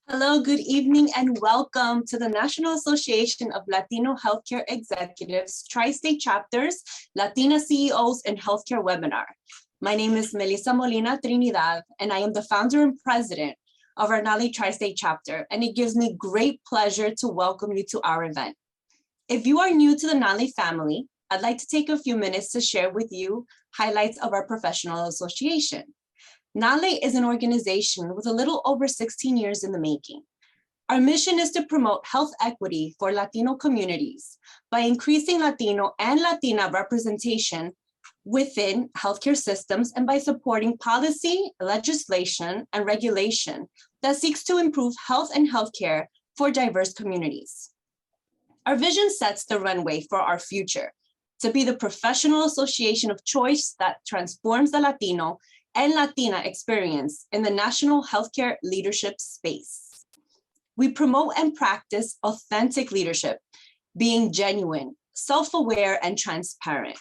Hello, good evening, and welcome to the National Association of Latino Healthcare Executives, Tri-State Chapters, Latina CEOs, and Healthcare webinar. My name is Melissa Molina Trinidad, and I am the founder and president of our NALE Tri-State Chapter, and it gives me great pleasure to welcome you to our event. If you are new to the NALE family, I'd like to take a few minutes to share with you highlights of our professional association. NALE is an organization with a little over 16 years in the making. Our mission is to promote health equity for Latino communities by increasing Latino and Latina representation within healthcare systems and by supporting policy, legislation, and regulation that seeks to improve health and healthcare for diverse communities. Our vision sets the runway for our future to be the professional association of choice that transforms the Latino and Latina experience in the national healthcare leadership space. We promote and practice authentic leadership, being genuine, self-aware, and transparent.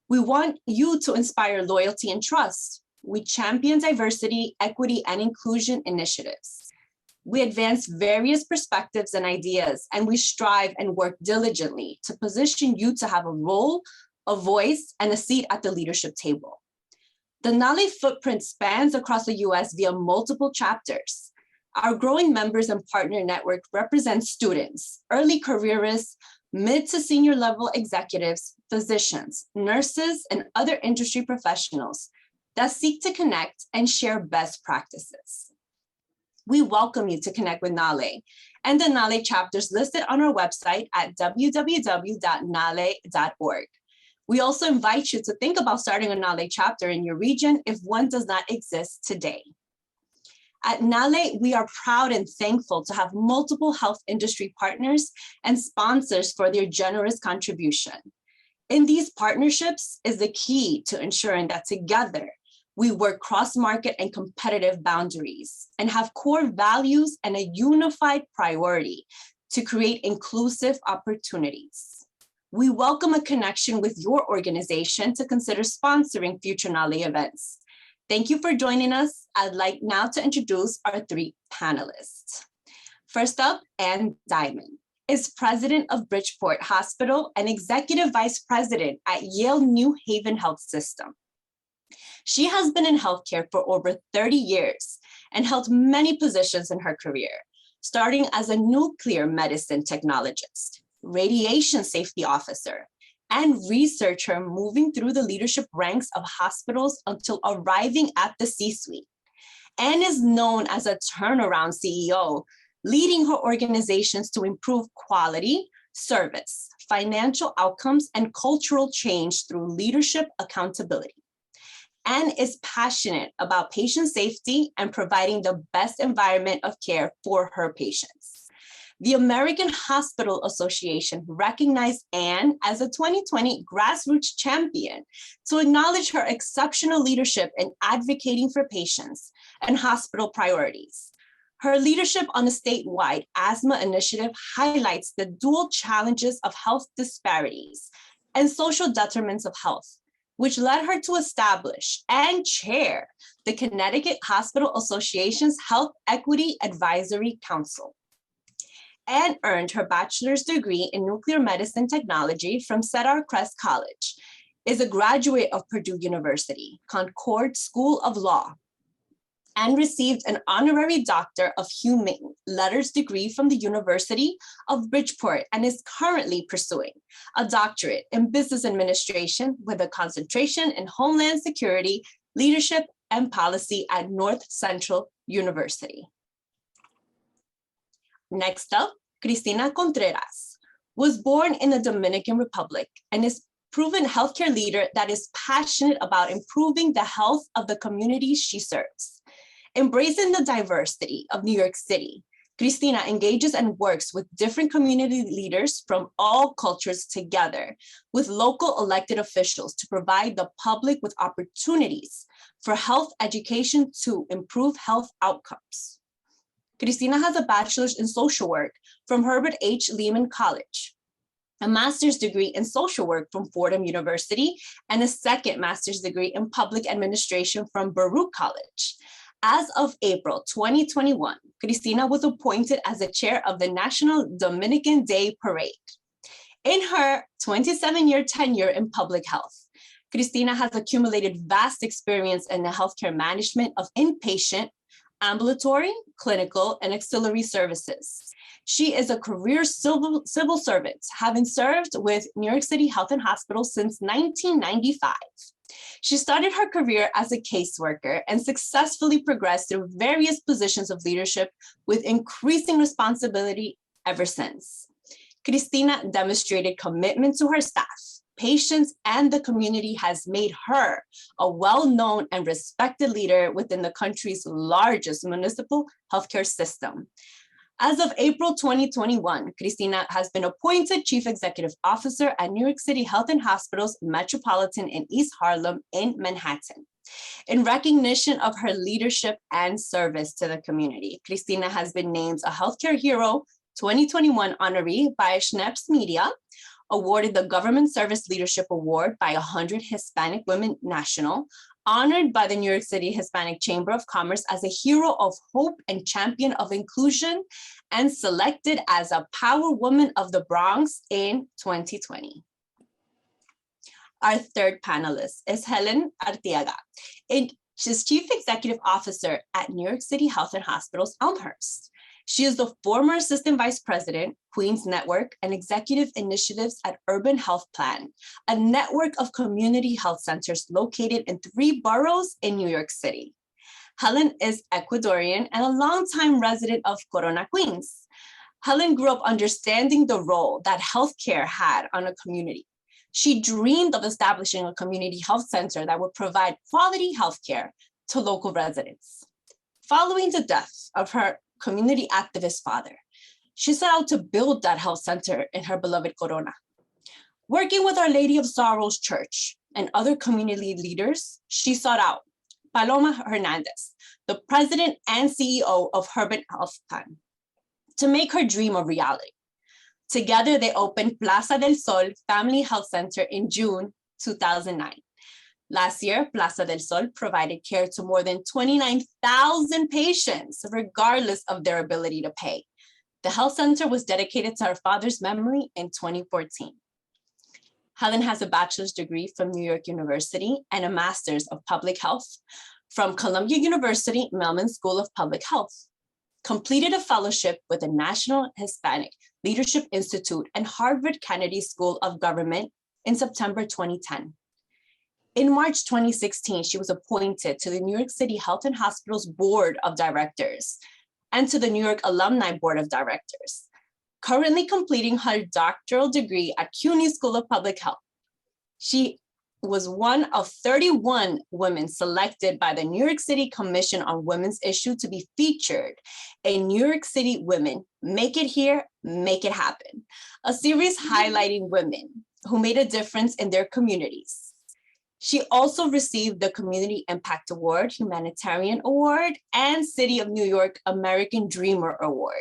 We want you to inspire loyalty and trust. We champion diversity, equity, and inclusion initiatives. We advance various perspectives and ideas, and we strive and work diligently to position you to have a role, a voice, and a seat at the leadership table. The NALE footprint spans across the US via multiple chapters. Our growing members and partner network represents students, early careerists, mid to senior level executives, physicians, nurses, and other industry professionals that seek to connect and share best practices. We welcome you to connect with NALE and the NALE chapters listed on our website at www.nale.org. We also invite you to think about starting a NALE chapter in your region if one does not exist today. At NALE, we are proud and thankful to have multiple health industry partners and sponsors for their generous contribution. In these partnerships is the key to ensuring that together we work cross-market and competitive boundaries and have core values and a unified priority to create inclusive opportunities. We welcome a connection with your organization to consider sponsoring future NALE events. Thank you for joining us. I'd like now to introduce our three panelists. First up, Ann Diamond is president of Bridgeport Hospital and executive vice president at Yale New Haven Health System. She has been in healthcare for over 30 years and held many positions in her career, starting as a nuclear medicine technologist, radiation safety officer, and researcher, moving through the leadership ranks of hospitals until arriving at the C-suite, and is known as a turnaround CEO, leading her organizations to improve quality, service, financial outcomes, and cultural change through leadership accountability. Anne is passionate about patient safety and providing the best environment of care for her patients. The American Hospital Association recognized Anne as a 2020 grassroots champion to acknowledge her exceptional leadership in advocating for patients and hospital priorities. Her leadership on a statewide asthma initiative highlights the dual challenges of health disparities and social detriments of health, which led her to establish and chair the Connecticut Hospital Association's Health Equity Advisory Council. Anne earned her bachelor's degree in nuclear medicine technology from Cedar Crest College, is a graduate of Purdue University, Concord School of Law, and received an honorary Doctor of Humane Letters degree from the University of Bridgeport and is currently pursuing a doctorate in business administration with a concentration in Homeland Security, Leadership, and Policy at North Central University. Next up, Cristina Contreras was born in the Dominican Republic and is a proven healthcare leader that is passionate about improving the health of the communities she serves. Embracing the diversity of New York City, Cristina engages and works with different community leaders from all cultures together with local elected officials to provide the public with opportunities for health education to improve health outcomes. Cristina has a bachelor's in social work from Herbert H. Lehman College, a master's degree in social work from Fordham University, and a second master's degree in public administration from Baruch College. As of April 2021, Cristina was appointed as the chair of the National Dominican Day Parade. In her 27-year tenure in public health, Cristina has accumulated vast experience in the healthcare management of inpatient, ambulatory, clinical, and auxiliary services. She is a career civil servant, having served with New York City Health and Hospitals since 1995. She started her career as a caseworker and successfully progressed through various positions of leadership with increasing responsibility ever since. Cristina demonstrated commitment to her staff, patients, and the community has made her a well-known and respected leader within the country's largest municipal healthcare system. As of April 2021, Cristina has been appointed Chief Executive Officer at New York City Health and Hospitals Metropolitan in East Harlem in Manhattan. In recognition of her leadership and service to the community, Cristina has been named a Healthcare Hero 2021 honoree by Schneps Media, awarded the Government Service Leadership Award by 100 Hispanic Women National, honored by the New York City Hispanic Chamber of Commerce as a hero of hope and champion of inclusion, and selected as a Power Woman of the Bronx in 2020. Our third panelist is Helen Arteaga. She's Chief Executive Officer at New York City Health and Hospitals Elmhurst. She is the former Assistant Vice President, Queens Network, and Executive Initiatives at Urban Health Plan, a network of community health centers located in 3 boroughs in New York City. Helen is Ecuadorian and a longtime resident of Corona, Queens. Helen grew up understanding the role that healthcare had on a community. She dreamed of establishing a community health center that would provide quality healthcare to local residents. Following the death of her community activist father, she set out to build that health center in her beloved Corona. Working with Our Lady of Sorrows Church and other community leaders, she sought out Paloma Hernandez, the president and CEO of Urban Health Plan, to make her dream a reality. Together, they opened Plaza del Sol Family Health Center in June 2009. Last year, Plaza del Sol provided care to more than 29,000 patients, regardless of their ability to pay. The health center was dedicated to her father's memory in 2014. Helen has a bachelor's degree from New York University and a master's of public health from Columbia University Mellman School of Public Health. Completed a fellowship with the National Hispanic Leadership Institute and Harvard Kennedy School of Government in September 2010. In March 2016, she was appointed to the New York City Health and Hospitals Board of Directors and to the New York Alumni Board of Directors. Currently completing her doctoral degree at CUNY School of Public Health. She was one of 31 women selected by the New York City Commission on Women's Issues to be featured in New York City Women, Make It Here, Make It Happen, a series highlighting women who made a difference in their communities. She also received the Community Impact Award, Humanitarian Award, and City of New York American Dreamer Award.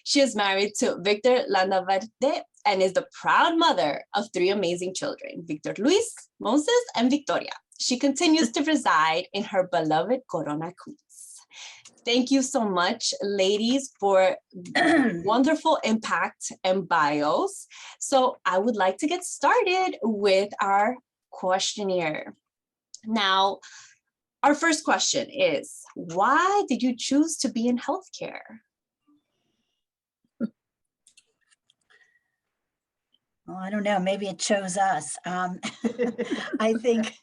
She is married to Victor Landaverde and is the proud mother of 3 amazing children, Victor Luis, Moses, and Victoria. She continues to reside in her beloved Corona, Queens. Thank you so much, ladies, for wonderful impact and bios. So I would like to get started with our questionnaire. Now, our first question is, why did you choose to be in healthcare? Well, I don't know, maybe it chose us. I think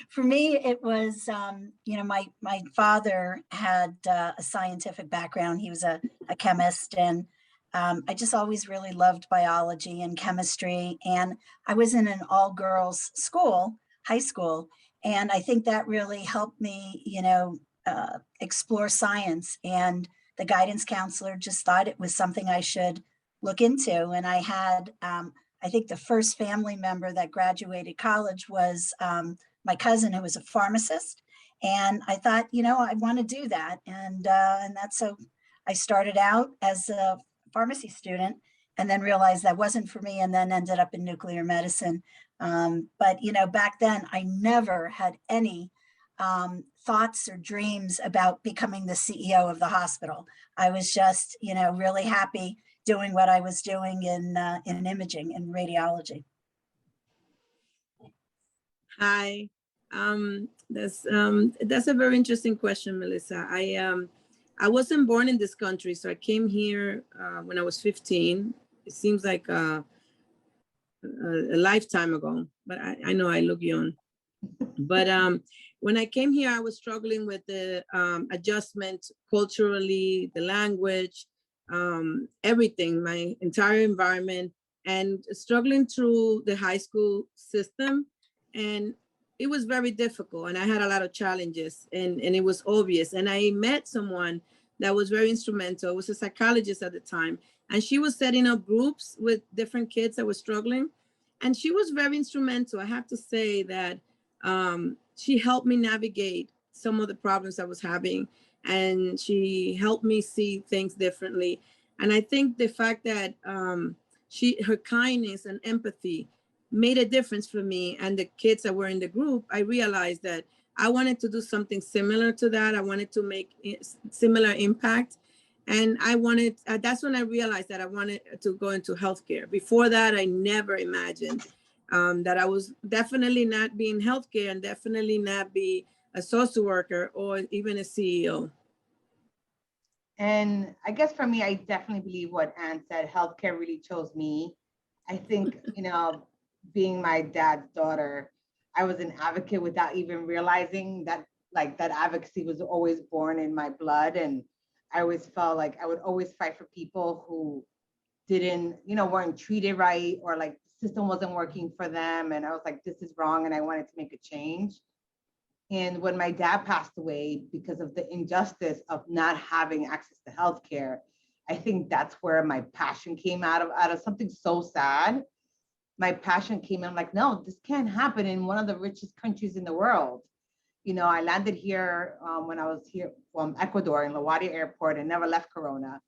for me, it was, my father had a scientific background. He was a chemist, and I just always really loved biology and chemistry. And I was in an all-girls school, high school, and I think that really helped me, explore science. And the guidance counselor just thought it was something I should look into. And I had, I think the first family member that graduated college was my cousin, who was a pharmacist. And I thought, I want to do that. And that's so I started out as a pharmacy student and then realized that wasn't for me, and then ended up in nuclear medicine. But, back then I never had any thoughts or dreams about becoming the CEO of the hospital. I was just, really happy doing what I was doing in imaging and radiology. Hi, that's a very interesting question, Melissa. I wasn't born in this country, so I came here when I was 15. It seems like a lifetime ago, but I know I look young. But when I came here, I was struggling with the adjustment culturally, the language, everything, my entire environment, and struggling through the high school system. And it was very difficult, and I had a lot of challenges, and it was obvious. And I met someone that was very instrumental. It was a psychologist at the time, and she was setting up groups with different kids that were struggling. And she was very instrumental. I have to say that she helped me navigate some of the problems I was having, and she helped me see things differently. And I think the fact that her kindness and empathy made a difference for me and the kids that were in the group. I realized that I wanted to do something similar to that. I wanted to make similar impact. And that's when I realized that I wanted to go into healthcare. Before that, I never imagined that I was definitely not be in healthcare and definitely not be a social worker or even a CEO. And I guess for me, I definitely believe what Anne said, healthcare really chose me. I think, being my dad's daughter, I was an advocate without even realizing that that advocacy was always born in my blood. And I always felt like I would always fight for people who didn't, weren't treated right, or like the system wasn't working for them. And I was like, this is wrong. And I wanted to make a change. And when my dad passed away because of the injustice of not having access to healthcare, I think that's where my passion came out of something so sad. My passion came in. I'm like, no, this can't happen in one of the richest countries in the world. I landed here when I was here from Ecuador in LaGuardia Airport and never left Corona.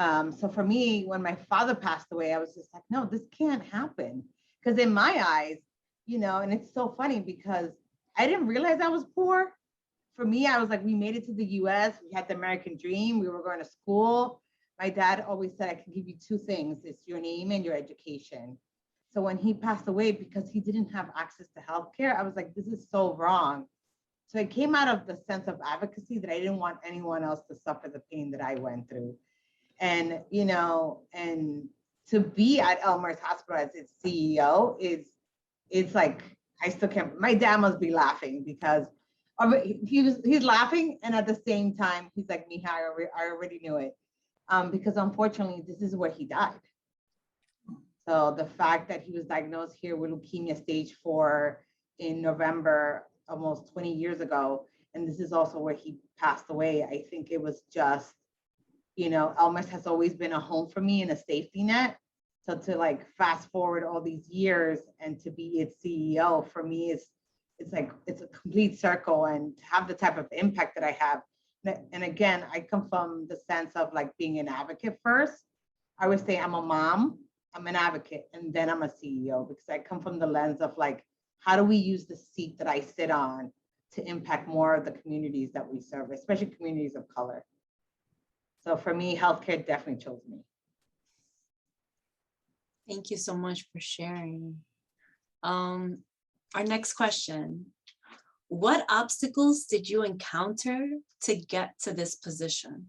So for me, when my father passed away, I was just like, no, this can't happen. Because in my eyes, and it's so funny because I didn't realize I was poor. For me, I was like, we made it to the US, we had the American dream, we were going to school. My dad always said, I can give you two things, it's your name and your education. So when he passed away, because he didn't have access to healthcare, I was like, this is so wrong. So it came out of the sense of advocacy that I didn't want anyone else to suffer the pain that I went through. And, and to be at Elmhurst Hospital as its CEO it's like, I still can't, my dad must be laughing because he's laughing. And at the same time, he's like, Mija, I already knew it. Because unfortunately, this is where he died. So the fact that he was diagnosed here with leukemia stage 4 in November, almost 20 years ago, and this is also where he passed away, I think it was just, Elmhurst has always been a home for me and a safety net. So to fast forward all these years and to be its CEO, for me, it's a complete circle, and to have the type of impact that I have. And again, I come from the sense of being an advocate first. I would say I'm a mom, I'm an advocate, and then I'm a CEO, because I come from the lens of how do we use the seat that I sit on to impact more of the communities that we serve, especially communities of color. So for me, healthcare definitely chose me. Thank you so much for sharing. Our next question. What obstacles did you encounter to get to this position?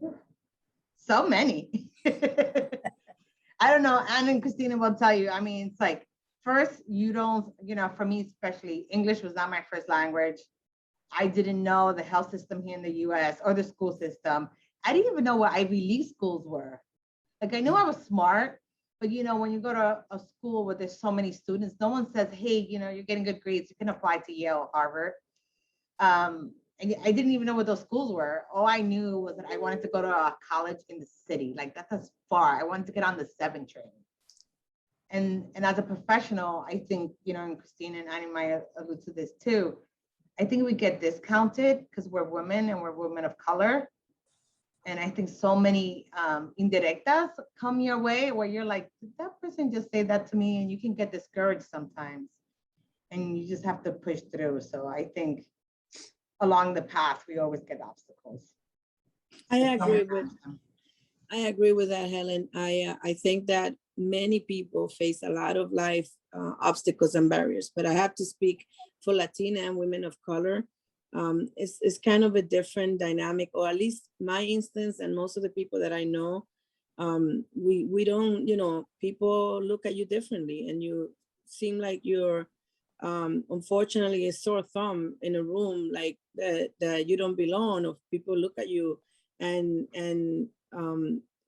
So many. I don't know, Anne and Cristina will tell you. I mean, it's first, you don't, for me especially, English was not my first language. I didn't know the health system here in the US or the school system. I didn't even know what Ivy League schools were. I knew I was smart, but when you go to a school where there's so many students, no one says, hey, you're getting good grades, you can apply to Yale, Harvard. And I didn't even know what those schools were. All I knew was that I wanted to go to a college in the city. That's as far. I wanted to get on the 7 train. And as a professional, I think, and Cristina and Annie might allude to this too, I think we get discounted because we're women and we're women of color. And I think so many indirectas come your way where you're like, did that person just say that to me? And you can get discouraged sometimes. And you just have to push through. So I think along the path, we always get obstacles. I agree with that, Helen. I think that many people face a lot of life obstacles and barriers, but I have to speak for Latina and women of color. It's kind of a different dynamic, or at least my instance and most of the people that I know, we don't, you know, people look at you differently, and you seem like you're unfortunately a sore thumb in a room, like that you don't belong, or people look at you and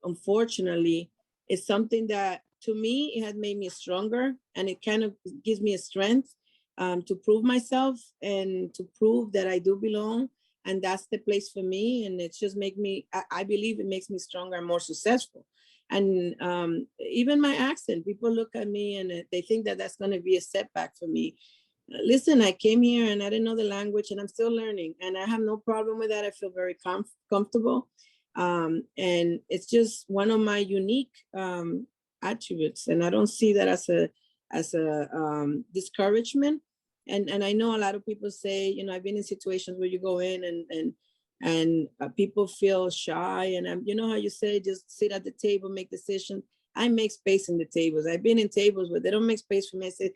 unfortunately it's something that to me it has made me stronger, and it kind of gives me a strength to prove myself and to prove that I do belong, and that's the place for me. And it's just make me, I believe it makes me stronger and more successful. And even my accent, people look at me and they think that that's going to be a setback for me. Listen, I came here and I didn't know the language, and I'm still learning, and I have no problem with that. I feel very comfortable. And it's just one of my unique attributes, and I don't see that as a discouragement. And I know a lot of people say, you know, I've been in situations where you go in and people feel shy, and you know how you say, just sit at the table, make decisions. I make space in the tables. I've been in tables where they don't make space for me. I said,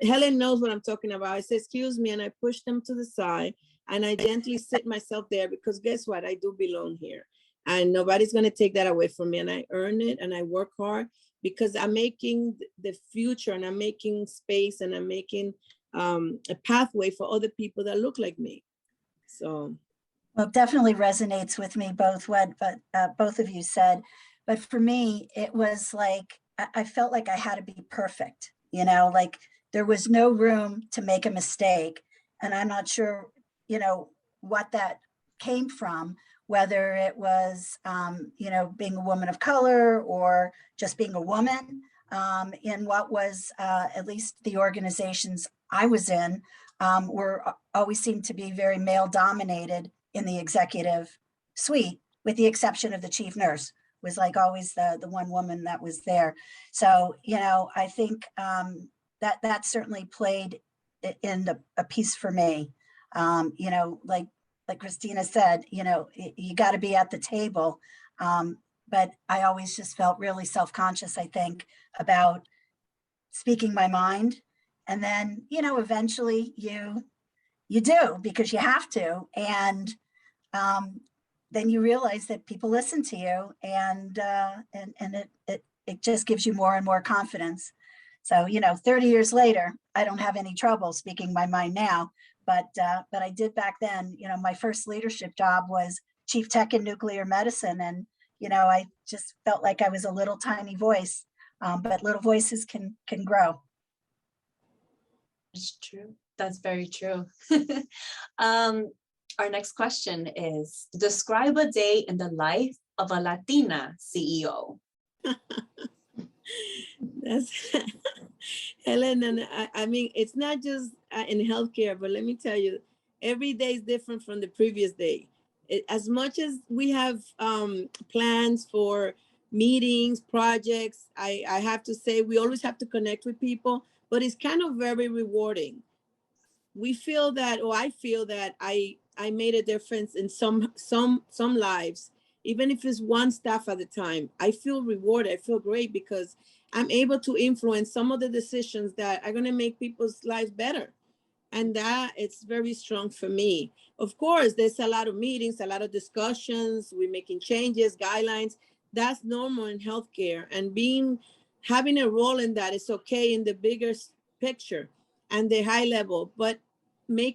Helen knows what I'm talking about. I said, excuse me, and I push them to the side, and I gently sit myself there, because guess what? I do belong here, and nobody's going to take that away from me. And I earn it, and I work hard, because I'm making the future, and I'm making space, and I'm making a pathway for other people that look like me. So. Well, it definitely resonates with me, both what both of you said. But for me, it was like, I felt like I had to be perfect, you know, like there was no room to make a mistake. And I'm not sure, you know, what that came from, whether it was, you know, being a woman of color or just being a woman in what was, at least the organizations I was in, were always seemed to be very male dominated in the executive suite, with the exception of the chief nurse, was like always the one woman that was there. So, you know, I think that certainly played in a piece for me. You know, like Cristina said, you know, you got to be at the table. But I always just felt really self-conscious, I think, about speaking my mind. And then, you know, eventually you do, because you have to. And then you realize that people listen to you, and it just gives you more and more confidence. So, you know, 30 years later, I don't have any trouble speaking my mind now, but I did back then. You know, my first leadership job was chief tech in nuclear medicine. And, you know, I just felt like I was a little tiny voice, but little voices can grow. It's true. That's very true. Our next question is, describe a day in the life of a Latina CEO. That's Helen, and I mean, it's not just in healthcare, but let me tell you, every day is different from the previous day. As much as we have plans for meetings, projects, I have to say we always have to connect with people, but it's kind of very rewarding. We feel that, or I feel that I made a difference in some lives, even if it's one staff at a time. I feel rewarded. I feel great, because I'm able to influence some of the decisions that are going to make people's lives better. And that it's very strong for me. Of course, there's a lot of meetings, a lot of discussions. We're making changes, guidelines. That's normal in healthcare. And having a role in that is okay in the bigger picture and the high level, but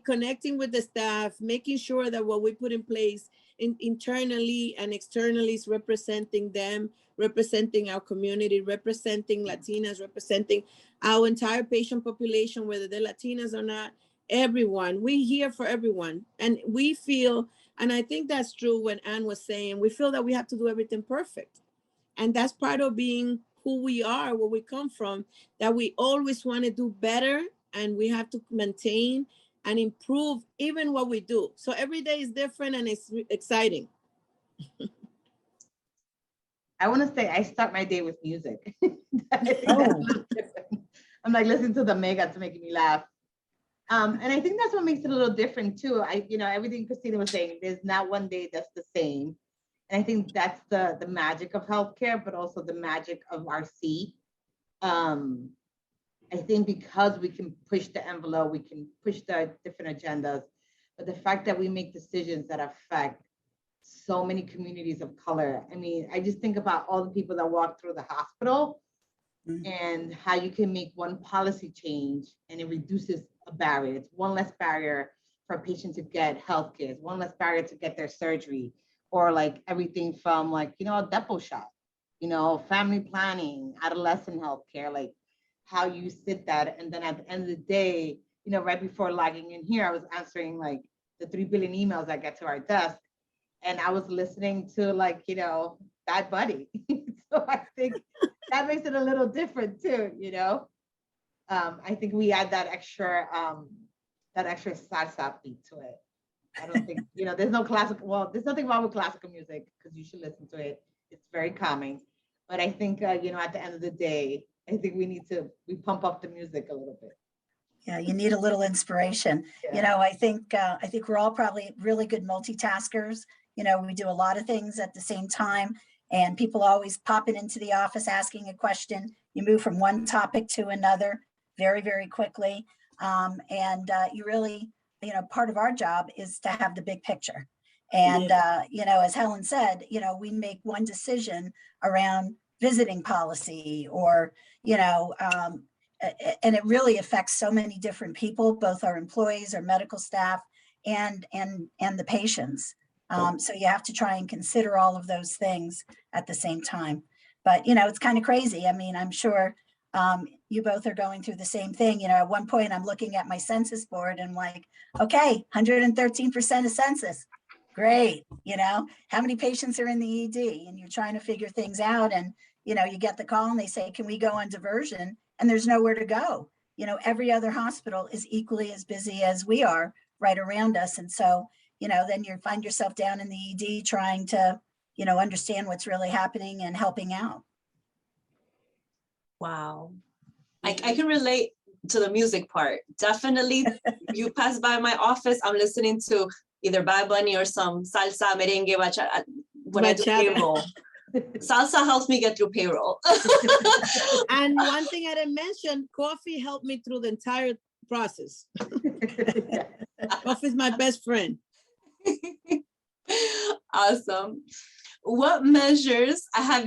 connecting with the staff, making sure that what we put in place internally and externally is representing them, representing our community, representing Latinas, representing our entire patient population, whether they're Latinas or not, everyone. We're here for everyone. And we feel, and I think that's true when Anne was saying, we feel that we have to do everything perfect. And that's part of being who we are, where we come from, that we always want to do better, and we have to maintain and improve even what we do. So every day is different, and it's exciting. I want to say I start my day with music. Oh. I'm like listening to the Mega to make me laugh. And I think that's what makes it a little different too. Everything Cristina was saying, there's not one day that's the same. And I think that's the magic of healthcare, but also the magic of our seat. I think because we can push the envelope, we can push the different agendas, but the fact that we make decisions that affect so many communities of color. I mean, I just think about all the people that walk through the hospital and how you can make one policy change and it reduces a barrier. It's one less barrier for a patient to get healthcare. It's one less barrier to get their surgery, or like everything from like, a depot shot, family planning, adolescent healthcare, like how you sit that. And then at the end of the day, right before logging in here, I was answering like the 3 billion emails that get to our desk. And I was listening to like, Bad Buddy. So I think that makes it a little different too, I think we add that extra salsa beat to it. I don't think, there's no classical, well, there's nothing wrong with classical music because you should listen to it. It's very calming. But I think, at the end of the day, I think we pump up the music a little bit. Yeah, you need a little inspiration. Yeah. I think we're all probably really good multitaskers. We do a lot of things at the same time, and people always popping into the office asking a question. You move from one topic to another very, very quickly. You really, part of our job is to have the big picture. And, as Helen said, we make one decision around visiting policy or, and it really affects so many different people, both our employees, our medical staff, and the patients. So you have to try and consider all of those things at the same time. But, it's kind of crazy. I mean, I'm sure you both are going through the same thing. At one point I'm looking at my census board and like, okay, 113% of census. Great. How many patients are in the ED? And you're trying to figure things out. And, you get the call and they say, can we go on diversion? And there's nowhere to go. Every other hospital is equally as busy as we are right around us. And so, then you find yourself down in the ED trying to, understand what's really happening and helping out. Wow. I can relate to the music part. Definitely, you pass by my office, I'm listening to either Bad Bunny or some salsa, merengue, bachata when I do payroll. Salsa helps me get through payroll. And one thing I didn't mention, coffee helped me through the entire process. Coffee is my best friend. Awesome. What measures has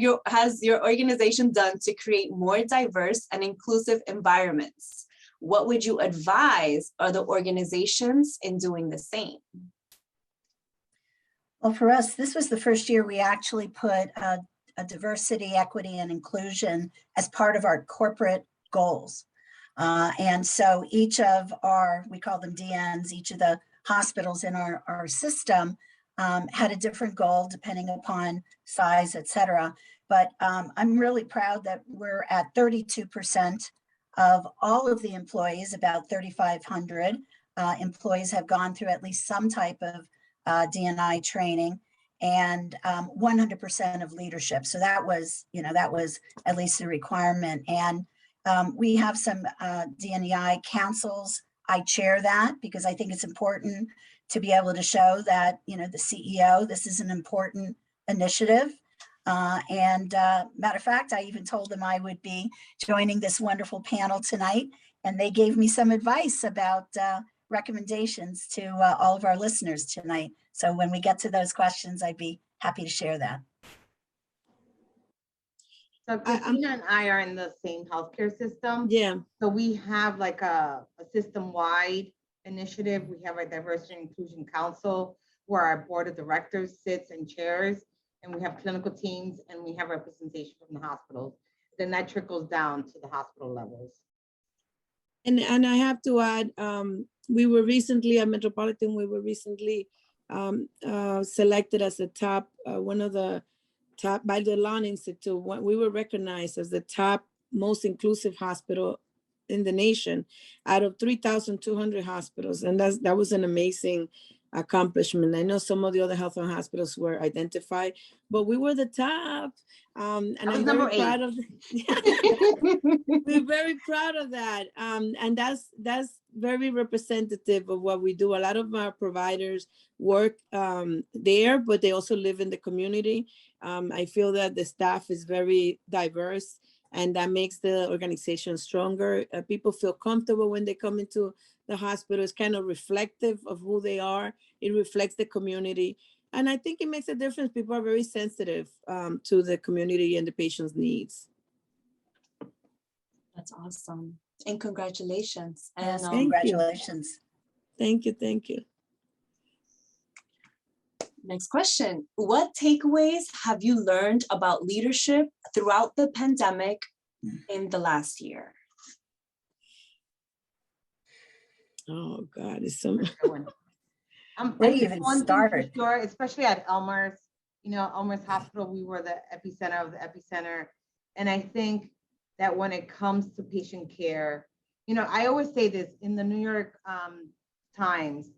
your organization done to create more diverse and inclusive environments? What would you advise other organizations in doing the same? Well, for us, this was the first year we actually put a diversity, equity, and inclusion as part of our corporate goals. And so each of we call them DNs, each of the hospitals in our system had a different goal depending upon size, et cetera. But I'm really proud that we're at 32% of all of the employees, about 3,500 employees have gone through at least some type of D&I training, and 100% of leadership. So that was at least the requirement. And we have some D&I councils. I chair that because I think it's important to be able to show that, the CEO, this is an important initiative. Matter of fact, I even told them I would be joining this wonderful panel tonight, and they gave me some advice about recommendations to all of our listeners tonight. So when we get to those questions, I'd be happy to share that. So Cristina and I are in the same healthcare system. Yeah. So we have like a system-wide initiative. We have a diversity and inclusion council where our board of directors sits and chairs, and we have clinical teams, and we have representation from the hospitals. Then that trickles down to the hospital levels. And I have to add, we were recently at Metropolitan, selected as the top, one of the top by the Lawn Institute. We were recognized as the top most inclusive hospital in the nation out of 3,200 hospitals. And that was an amazing accomplishment. I know some of the other health and hospitals were identified, but we were the top. And I'm very proud of we're very proud of that. And that's very representative of what we do. A lot of our providers work there, but they also live in the community. I feel that the staff is very diverse, and that makes the organization stronger. People feel comfortable when they come into the hospital. It's kind of reflective of who they are. It reflects the community. And I think it makes a difference. People are very sensitive to the community and the patient's needs. That's awesome. And congratulations. Yes, And congratulations. Thank you. Thank you. next question. What takeaways have you learned about leadership throughout the pandemic in the last year? Oh God, it's so much. Where do you even start? For sure, especially at Elmhurst, Elmhurst Hospital, we were the epicenter of the epicenter. And I think that when it comes to patient care, I always say this, in the New York Times,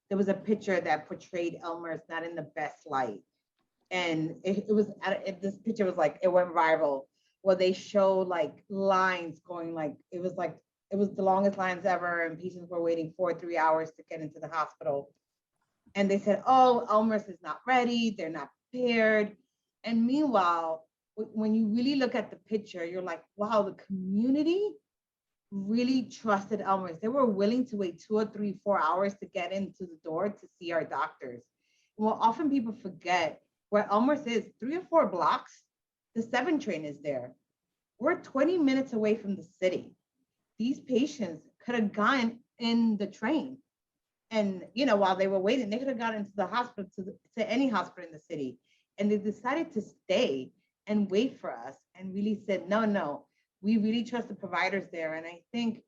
there was a picture that portrayed Elmhurst not in the best light. And this picture was like, it went viral, where they showed like lines going it was the longest lines ever, and patients were waiting 3 hours to get into the hospital. And they said, oh, Elmhurst is not ready, they're not prepared. And meanwhile, when you really look at the picture, you're like, wow, the community really trusted Elmhurst. They were willing to wait 2 or 3, 4 hours to get into the door to see our doctors. And what often people forget, where Elmhurst is 3 or 4 blocks, the 7 train is there. We're 20 minutes away from the city. These patients could have gone in the train. And, while they were waiting, they could have gotten into the hospital, to any hospital in the city. And they decided to stay and wait for us, and really said, no, we really trust the providers there. And I think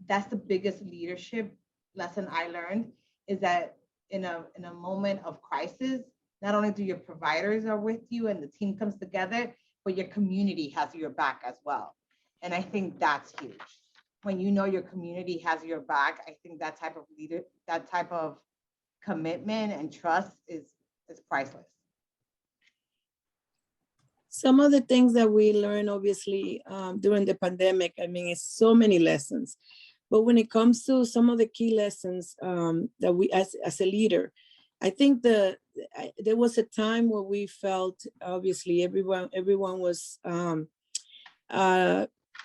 that's the biggest leadership lesson I learned, is that in a moment of crisis, not only do your providers are with you and the team comes together, but your community has your back as well. And I think that's huge. When your community has your back, I think that type of commitment and trust is priceless. Some of the things that we learned, obviously, during the pandemic, it's so many lessons. But when it comes to some of the key lessons that we, as a leader, I think there was a time where we felt, obviously, everyone was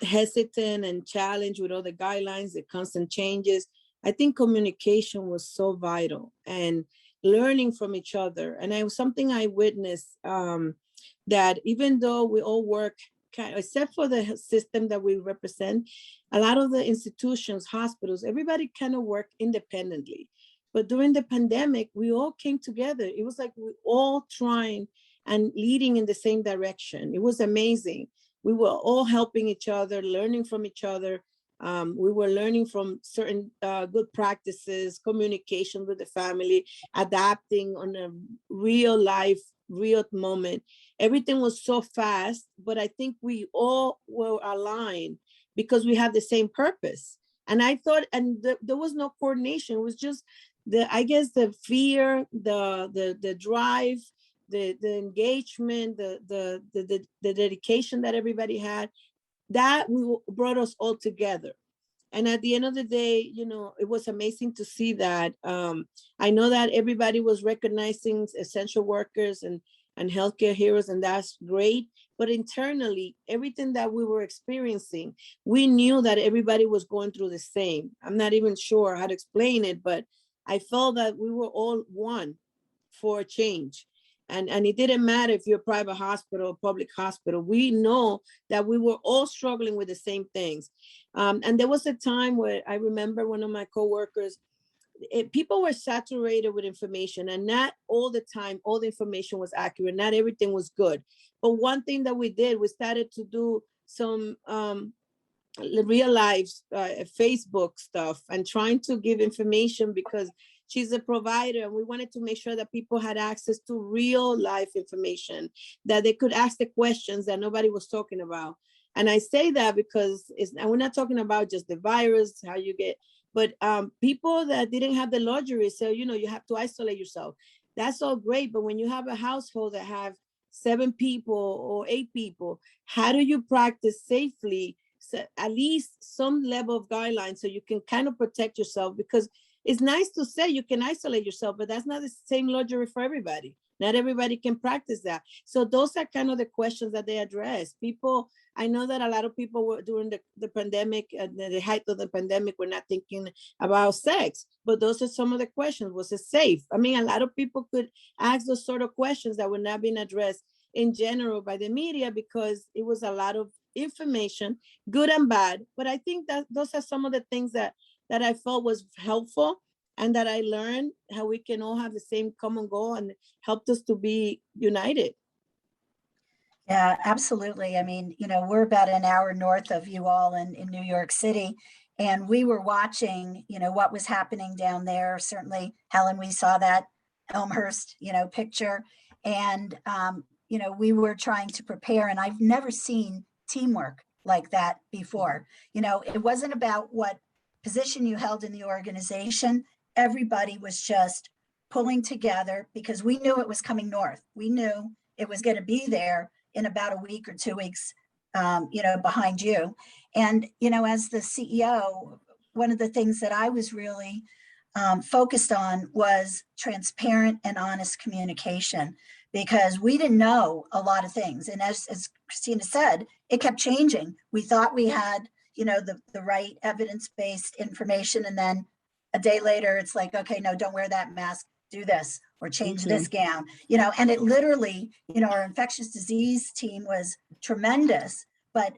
hesitant and challenged with all the guidelines, the constant changes. I think communication was so vital, and learning from each other. And it was something I witnessed, that even though we all work, except for the system that we represent, a lot of the institutions, hospitals, everybody kind of work independently. But during the pandemic, we all came together. It was like we all trying and leading in the same direction. It was amazing. We were all helping each other, learning from each other. We were learning from certain good practices, communication with the family, adapting on a real life, real moment. Everything was so fast, but I think we all were aligned because we have the same purpose. And I thought, there was no coordination. It was just the fear, the drive, the engagement, the dedication that everybody had, that brought us all together. And at the end of the day, it was amazing to see that. I know that everybody was recognizing essential workers and healthcare heroes, and that's great. But internally, everything that we were experiencing, we knew that everybody was going through the same. I'm not even sure how to explain it, but I felt that we were all one for a change. And it didn't matter if you're a private hospital or public hospital. We know that we were all struggling with the same things. And there was a time where I remember one of my coworkers, people were saturated with information, and not all the time, all the information was accurate. Not everything was good. But one thing that we did, we started to do some real life Facebook stuff and trying to give information, because she's a provider, and we wanted to make sure that people had access to real life information, that they could ask the questions that nobody was talking about. And I say that because and we're not talking about just the virus, how you get, but people that didn't have the luxury, so you have to isolate yourself. That's all great, but when you have a household that have 7 people or 8 people, how do you practice safely at least some level of guidelines so you can kind of protect yourself, because it's nice to say you can isolate yourself, but that's not the same luxury for everybody. Not everybody can practice that. So those are kind of the questions that they address. People, I know that a lot of people were during the pandemic, the height of the pandemic, were not thinking about sex, but those are some of the questions. Was it safe? I mean, a lot of people could ask those sort of questions that were not being addressed in general by the media, because it was a lot of information, good and bad. But I think that those are some of the things that I felt was helpful, and that I learned how we can all have the same common goal, and helped us to be united. Yeah, absolutely. I mean, you know, we're about an hour north of you all in New York City, and we were watching, you know, what was happening down there. Certainly, Helen, we saw that Elmhurst, you know, picture, and, you know, we were trying to prepare, and I've never seen teamwork like that before. You know, it wasn't about what position you held in the organization. Everybody was just pulling together because we knew it was coming north. We knew it was going to be there in about a week or 2 weeks, you know, behind you. And, you know, as the CEO, one of the things that I was really focused on was transparent and honest communication, because we didn't know a lot of things. And as Cristina said, it kept changing. We thought we had, you know, the right evidence-based information. And then a day later, it's like, okay, no, don't wear that mask, do this, or change this gown, you know, and it literally, you know, our infectious disease team was tremendous, but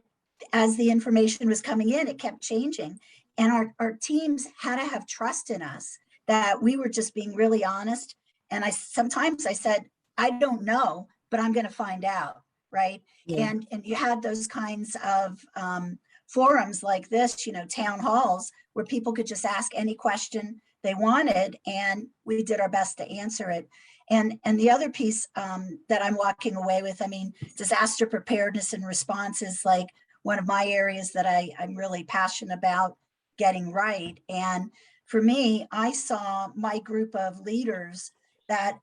as the information was coming in, it kept changing. And our teams had to have trust in us that we were just being really honest. And sometimes I said, I don't know, but I'm going to find out. Right. Yeah. And you had those kinds of forums like this, you know, town halls, where people could just ask any question they wanted, and we did our best to answer it. And the other piece that I'm walking away with, I mean, disaster preparedness and response is like one of my areas that I'm really passionate about getting right. And for me, I saw my group of leaders that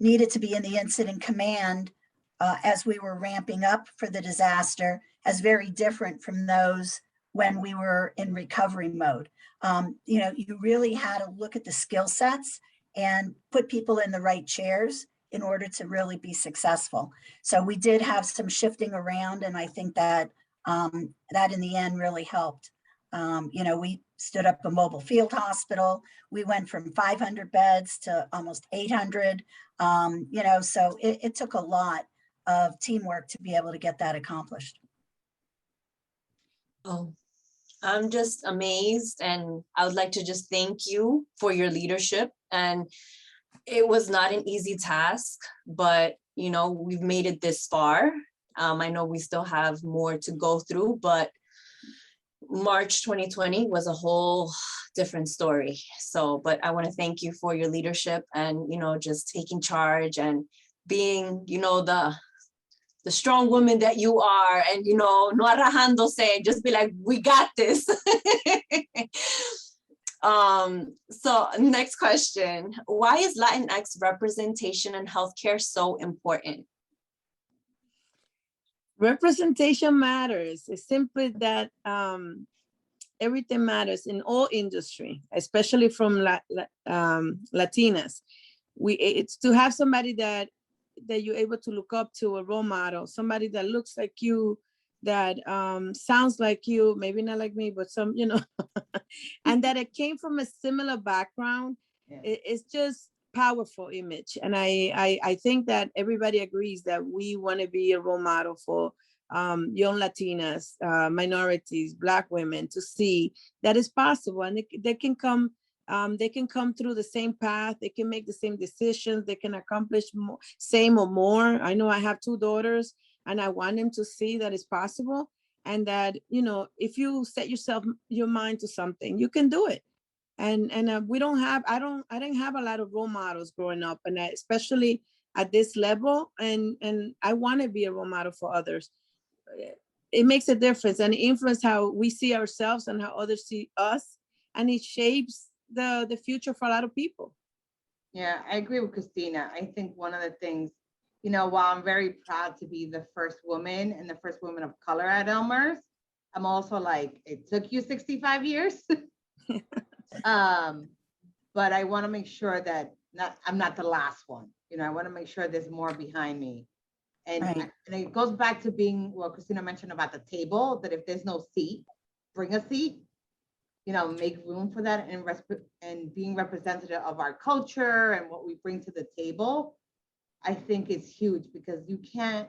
needed to be in the incident command as we were ramping up for the disaster as very different from those when we were in recovery mode. You know, you really had to look at the skill sets and put people in the right chairs in order to really be successful. So we did have some shifting around, and I think that that in the end really helped. You know, we stood up a mobile field hospital. We went from 500 beds to almost 800. You know, so it took a lot of teamwork to be able to get that accomplished. Oh, I'm just amazed, and I would like to just thank you for your leadership. And it was not an easy task, but you know, we've made it this far. I know we still have more to go through, but March 2020 was a whole different story. So, but I want to thank you for your leadership and, you know, just taking charge and being, you know, the strong woman that you are, and, you know, no arrajándose, just be like, we got this. So next question, why is Latinx representation in healthcare so important? Representation matters. It's simply that everything matters in all industry, especially from Latinas. It's to have somebody that you're able to look up to, a role model, somebody that looks like you, that sounds like you, maybe not like me, but some, you know, and that it came from a similar background. Yeah. It's just powerful image. And I think that everybody agrees that we want to be a role model for young Latinas, minorities, Black women, to see that it's possible, and they can come through the same path. They can make the same decisions. They can accomplish more, same or more. I know I have 2 daughters, and I want them to see that it's possible, and that, you know, if you set your mind to something, you can do it. And we don't have, I didn't have a lot of role models growing up, and especially at this level, and I want to be a role model for others. It makes a difference, and it influences how we see ourselves and how others see us, and it shapes the future for a lot of people. Yeah, I agree with Cristina. I think one of the things, you know, while I'm very proud to be the first woman and the first woman of color at Elmhurst, I'm also like, it took you 65 years. But I want to make sure that I'm not the last one. You know, I want to make sure there's more behind me. And, Right. and it goes back to being what Cristina mentioned about the table, that if there's no seat, bring a seat, you know, make room for that, and being representative of our culture and what we bring to the table, I think is huge, because you can't,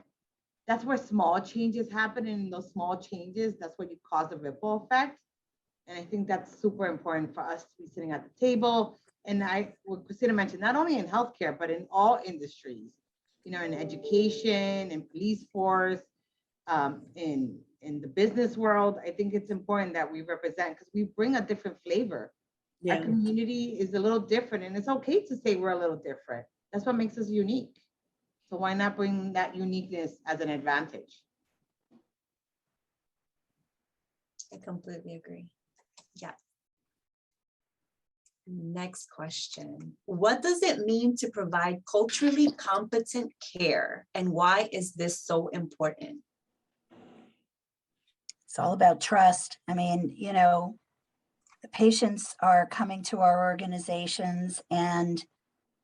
that's where small changes happen. And in those small changes, that's what you cause a ripple effect. And I think that's super important for us to be sitting at the table. And what Cristina mentioned, not only in healthcare, but in all industries, you know, in education, in police force, in the business world. I think it's important that we represent, because we bring a different flavor. Yeah. Our community is a little different, and it's okay to say we're a little different. That's what makes us unique. So why not bring that uniqueness as an advantage? I completely agree. Yeah. Next question. What does it mean to provide culturally competent care, and why is this so important? It's all about trust. I mean, you know, the patients are coming to our organizations and,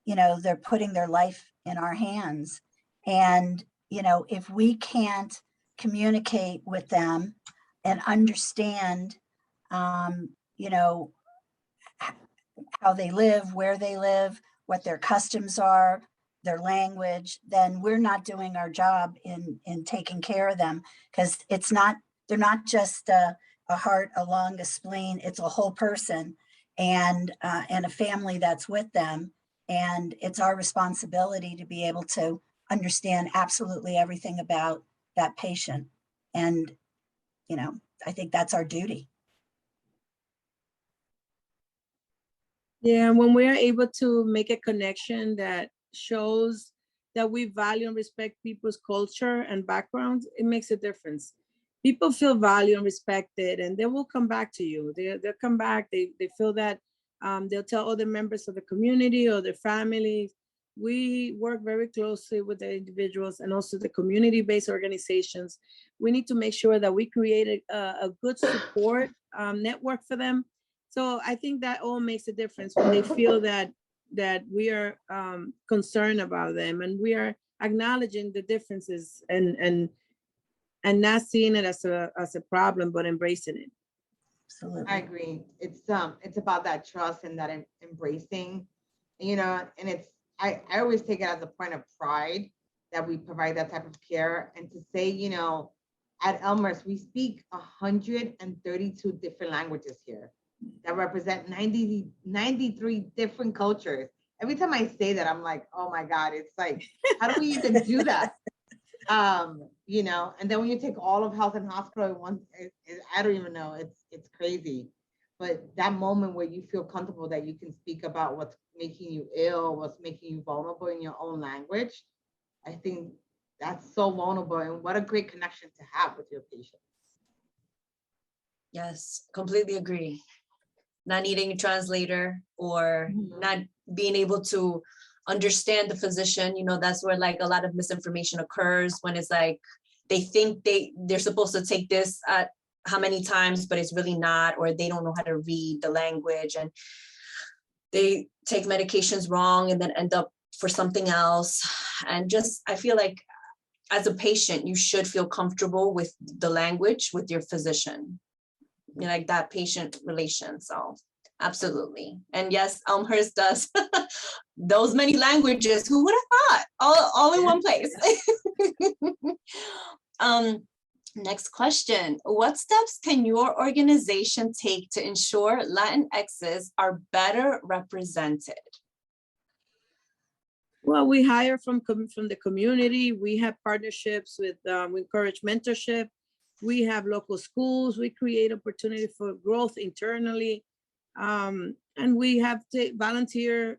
you know, they're putting their life in our hands. And, you know, if we can't communicate with them and understand, you know, how they live, where they live, what their customs are, their language, then we're not doing our job in taking care of them, because it's not, they're not just a heart, a lung, a spleen, it's a whole person, and a family that's with them. And it's our responsibility to be able to understand absolutely everything about that patient. And, you know, I think that's our duty. Yeah, when we are able to make a connection that shows that we value and respect people's culture and backgrounds, it makes a difference. People feel valued and respected, and they will come back to you. They'll come back. They feel that they'll tell other members of the community or their families. We work very closely with the individuals and also the community-based organizations. We need to make sure that we create a good support network for them. So I think that all makes a difference when they feel that we are concerned about them, and we are acknowledging the differences and not seeing it as a problem, but embracing it. Absolutely. I agree. It's about that trust and that embracing, you know, and I always take it as a point of pride that we provide that type of care, and to say, you know, at Elmhurst, we speak 132 different languages here that represent 93 different cultures. Every time I say that, I'm like, oh my God, it's like, how do we even do that? You know, and then when you take all of health and hospital at once, I don't even know, it's crazy. But that moment where you feel comfortable that you can speak about what's making you ill, what's making you vulnerable in your own language, I think that's so vulnerable, and what a great connection to have with your patients. Yes, completely agree. Not needing a translator or not being able to understand the physician, you know, that's where like a lot of misinformation occurs, when it's like they think they're supposed to take this at how many times, but it's really not, or they don't know how to read the language and they take medications wrong and then end up for something else. And just, I feel like as a patient, you should feel comfortable with the language with your physician, you know, like that patient relation. So absolutely. And yes, Elmhurst does those many languages. Who would have thought? All in one place. Next question. What steps can your organization take to ensure Latinxs are better represented? Well, we hire from the community. We have partnerships with, we encourage mentorship. We have local schools. We create opportunity for growth internally. And we have volunteers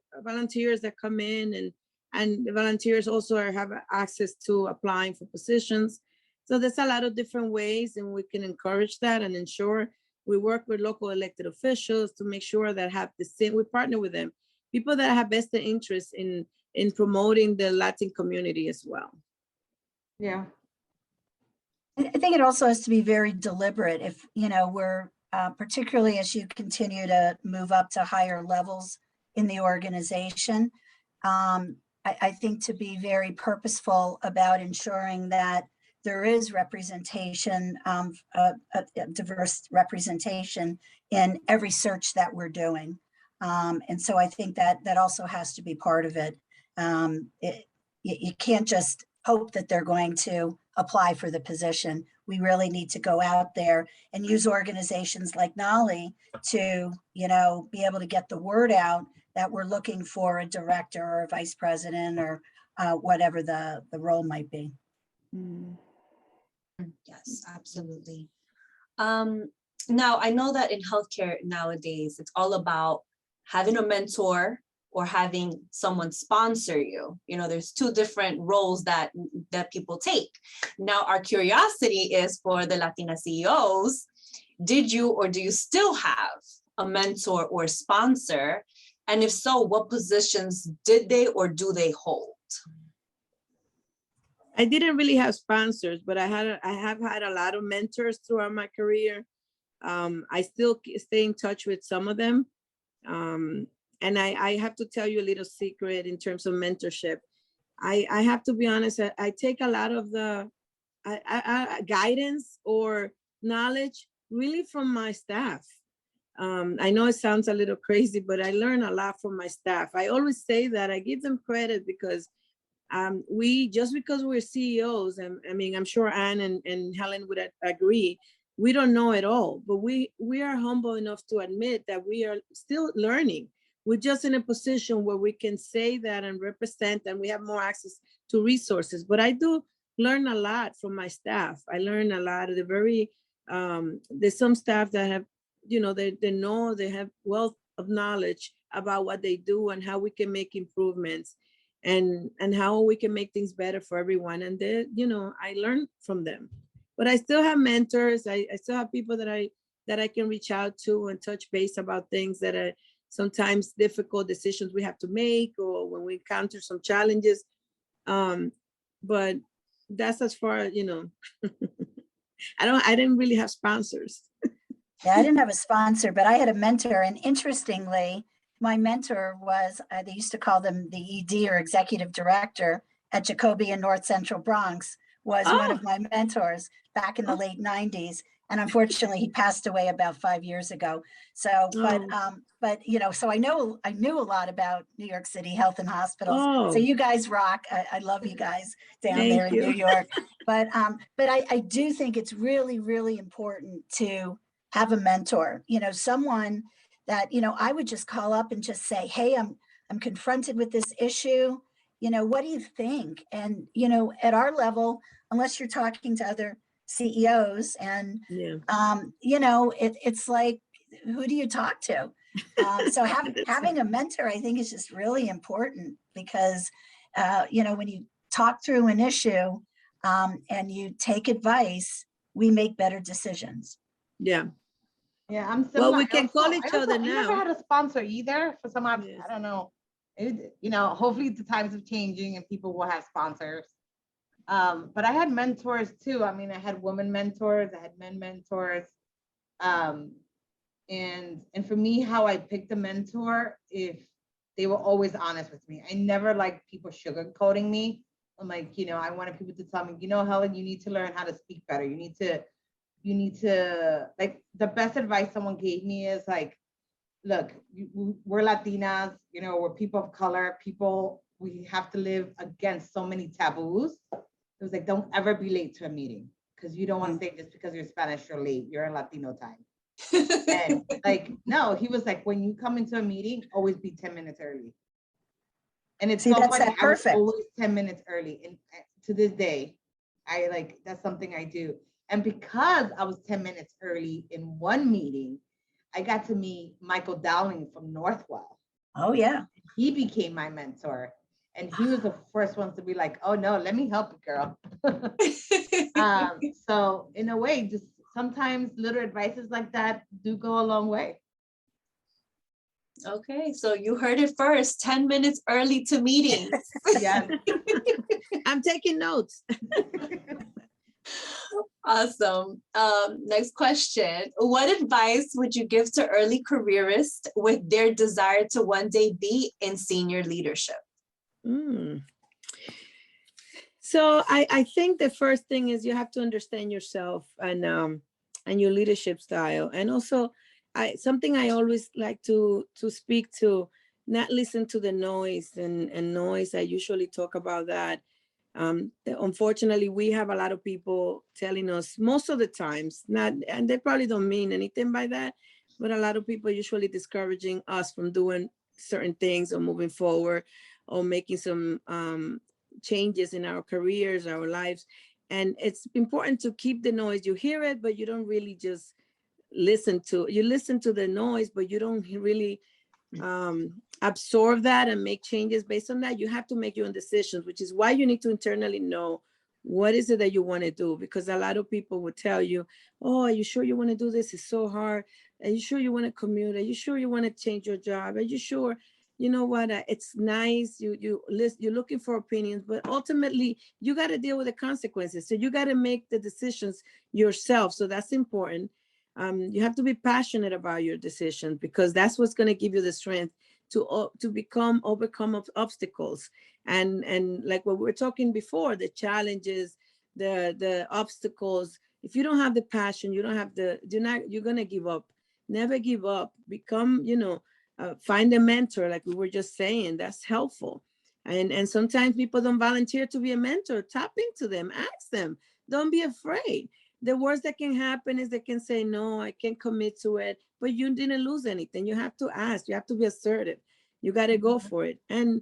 that come in, and the volunteers also have access to applying for positions. So there's a lot of different ways, and we can encourage that and ensure. We work with local elected officials to make sure that have the same, we partner with them, people that have vested interest in promoting the Latin community as well. Yeah. I think it also has to be very deliberate. If, we're particularly as you continue to move up to higher levels in the organization, I think to be very purposeful about ensuring that there is representation, a diverse representation in every search that we're doing. And so I think that also has to be part of it. You can't just hope that they're going to apply for the position. We really need to go out there and use organizations like NALI to, be able to get the word out that we're looking for a director or a vice president or whatever the role might be. Yes, absolutely. Now, I know that in healthcare nowadays, it's all about having a mentor or having someone sponsor you. There's two different roles that people take. Now, our curiosity is for the Latina CEOs, did you or do you still have a mentor or sponsor? And if so, what positions did they or do they hold? I didn't really have sponsors, but I have had a lot of mentors throughout my career. I still stay in touch with some of them. And I have to tell you a little secret in terms of mentorship. I have to be honest, I take a lot of the guidance or knowledge really from my staff. I know it sounds a little crazy, but I learn a lot from my staff. I always say that I give them credit because because we're CEOs, and I mean, I'm sure Anne and Helen would agree, we don't know it all, but we are humble enough to admit that we are still learning. We're just in a position where we can say that and represent, and we have more access to resources. But I do learn a lot from my staff. I learn a lot. There's some staff that have, they have wealth of knowledge about what they do and how we can make improvements and how we can make things better for everyone. And they, I learn from them. But I still have mentors. I still have people that I can reach out to and touch base about things that are sometimes difficult decisions we have to make, or when we encounter some challenges. But that's as far as, I didn't really have sponsors. Yeah, I didn't have a sponsor, but I had a mentor. And interestingly, my mentor was, they used to call them the ED or executive director at Jacoby in North Central Bronx, was one of my mentors back in the late 90s. And unfortunately, he passed away about 5 years ago. So, but so I knew a lot about New York City health and hospitals. So you guys rock. I love you guys down there in New York. But I do think it's really, really important to have a mentor, someone that, I would just call up and just say, hey, I'm confronted with this issue. What do you think? And, at our level, unless you're talking to other CEOs and, it's like, who do you talk to? So having a mentor, I think, is just really important because, when you talk through an issue and you take advice, we make better decisions. Yeah. Yeah, I'm similar. Well, we can call each other now. I never had a sponsor either. For some odd, I don't know. Hopefully the times are changing and people will have sponsors. But I had mentors too. I mean, I had women mentors, I had men mentors. And for me, how I picked a mentor, if they were always honest with me. I never liked people sugarcoating me. I'm like, I wanted people to tell me, Helen, you need to learn how to speak better. You need to, like, the best advice someone gave me is like, look, we're Latinas, we're people of color, we have to live against so many taboos. It was like, don't ever be late to a meeting because you don't want to say just because you're Spanish, you're late, you're in Latino time. And like, no, he was like, when you come into a meeting, always be 10 minutes early. And it's so funny, I was always 10 minutes early. And to this day, that's something I do. And because I was 10 minutes early in one meeting, I got to meet Michael Dowling from Northwell. Oh, yeah. He became my mentor. And he was the first one to be like, oh, no, let me help you, girl. So in a way, just sometimes little advices like that do go a long way. Okay, so you heard it first, 10 minutes early to meetings. Yeah. I'm taking notes. Awesome. Next question. What advice would you give to early careerists with their desire to one day be in senior leadership? So I think the first thing is you have to understand yourself and your leadership style. And also something I always like to speak to, not listen to the noise and noise. I usually talk about that. Unfortunately, we have a lot of people telling us most of the times, and they probably don't mean anything by that, but a lot of people usually discouraging us from doing certain things or moving forward or making some changes in our careers, our lives. And it's important to keep the noise. You hear it, but you don't really just listen to the noise, but you don't really absorb that and make changes based on that. You have to make your own decisions, which is why you need to internally know what is it that you want to do, because a lot of people will tell you, oh, are you sure you want to do this? It's so hard. Are you sure you want to commute? Are you sure you want to change your job? Are you sure? You know what? It's nice. You're looking for opinions, but ultimately you got to deal with the consequences. So you got to make the decisions yourself. So that's important. You have to be passionate about your decisions, because that's what's going to give you the strength to overcome obstacles. And like what we were talking before, the challenges, the obstacles. If you don't have the passion, you're going to give up. Never give up. Become, find a mentor, like we were just saying. That's helpful. And sometimes people don't volunteer to be a mentor. Tap into them. Ask them. Don't be afraid. The worst that can happen is they can say, no, I can't commit to it, but you didn't lose anything. You have to ask. You have to be assertive. You got to go for it. And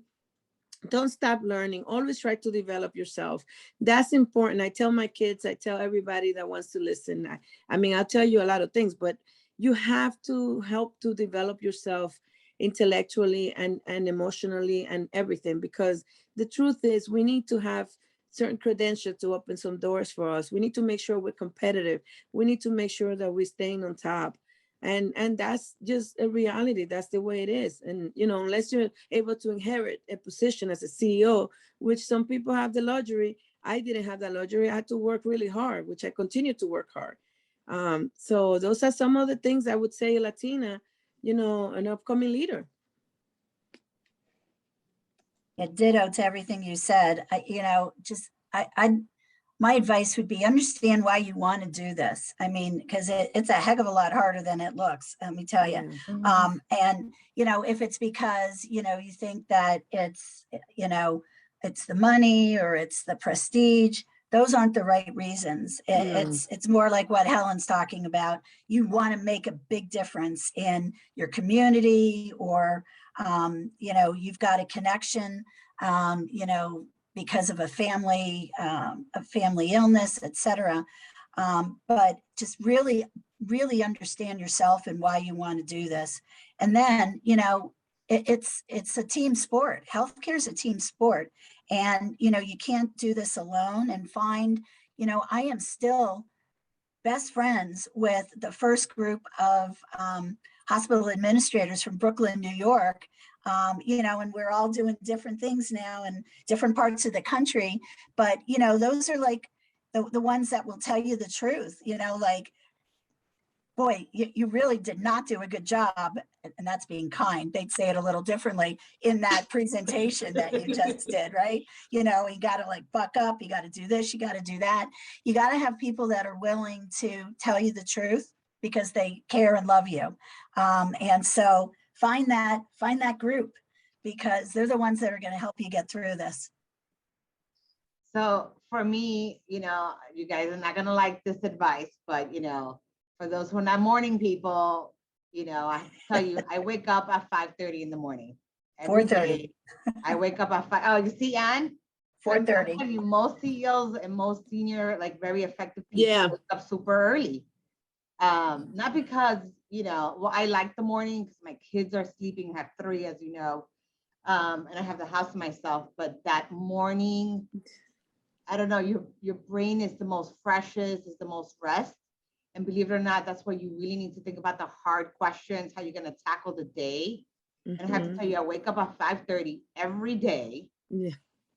don't stop learning. Always try to develop yourself. That's important. I tell my kids, I tell everybody that wants to listen. I'll tell you a lot of things, but you have to help to develop yourself intellectually and emotionally and everything, because the truth is we need to have certain credentials to open some doors for us. We need to make sure we're competitive. We need to make sure that we're staying on top. And that's just a reality. That's the way it is. And, unless you're able to inherit a position as a CEO, which some people have the luxury, I didn't have that luxury. I had to work really hard, which I continue to work hard. So those are some of the things I would say, Latina, an upcoming leader. Yeah, ditto to everything you said. My advice would be understand why you want to do this. Because it's a heck of a lot harder than it looks, let me tell you. Mm-hmm. And, if it's because, you think that it's the money or it's the prestige, those aren't the right reasons. It's more like what Helen's talking about. You want to make a big difference in your community, or, you've got a connection, because of a family illness, etc. But just really, really understand yourself and why you want to do this. And then, it's a team sport. Healthcare is a team sport. And, you can't do this alone. And find, I am still best friends with the first group of hospital administrators from Brooklyn, New York. And we're all doing different things now in different parts of the country. But, those are like the ones that will tell you the truth, like, boy, you really did not do a good job. And that's being kind. They'd say it a little differently in that presentation that you just did, right? You got to buck up. You got to do this. You got to do that. You got to have people that are willing to tell you the truth because they care and love you. And so find that group, because they're the ones that are going to help you get through this. So for me, you guys are not going to like this advice, but, for those who are not morning people, I tell you, I wake up at 5:30 in the morning. 4:30. I wake up at 5. Oh, you see, Ann? 4:30. Most CEOs and most senior, very effective people wake up super early. Not because, I like the morning because my kids are sleeping at 3, as you know, and I have the house to myself. But that morning, I don't know, your brain is the most freshest, is the most rest. And believe it or not, that's where you really need to think about the hard questions, how you're going to tackle the day. Mm-hmm. And I have to tell you, I wake up at 5:30 every day,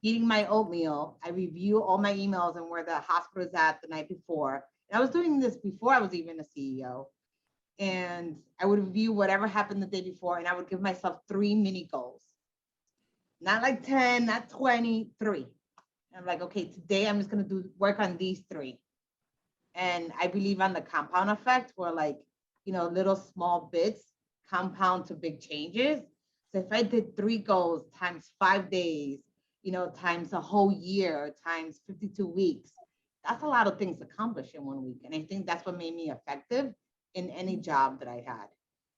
eating my oatmeal. I review all my emails and where the hospital is at the night before. And I was doing this before I was even a CEO. And I would review whatever happened the day before, and I would give myself 3 mini goals. Not like 10, not 20, 3. I'm like, okay, today I'm just gonna work on these 3. And I believe on the compound effect, where like, you know, little small bits compound to big changes. So if I did 3 goals times 5 days, you know, times a whole year, times 52 weeks, that's a lot of things accomplished in 1 week. And I think that's what made me effective in any job that I had,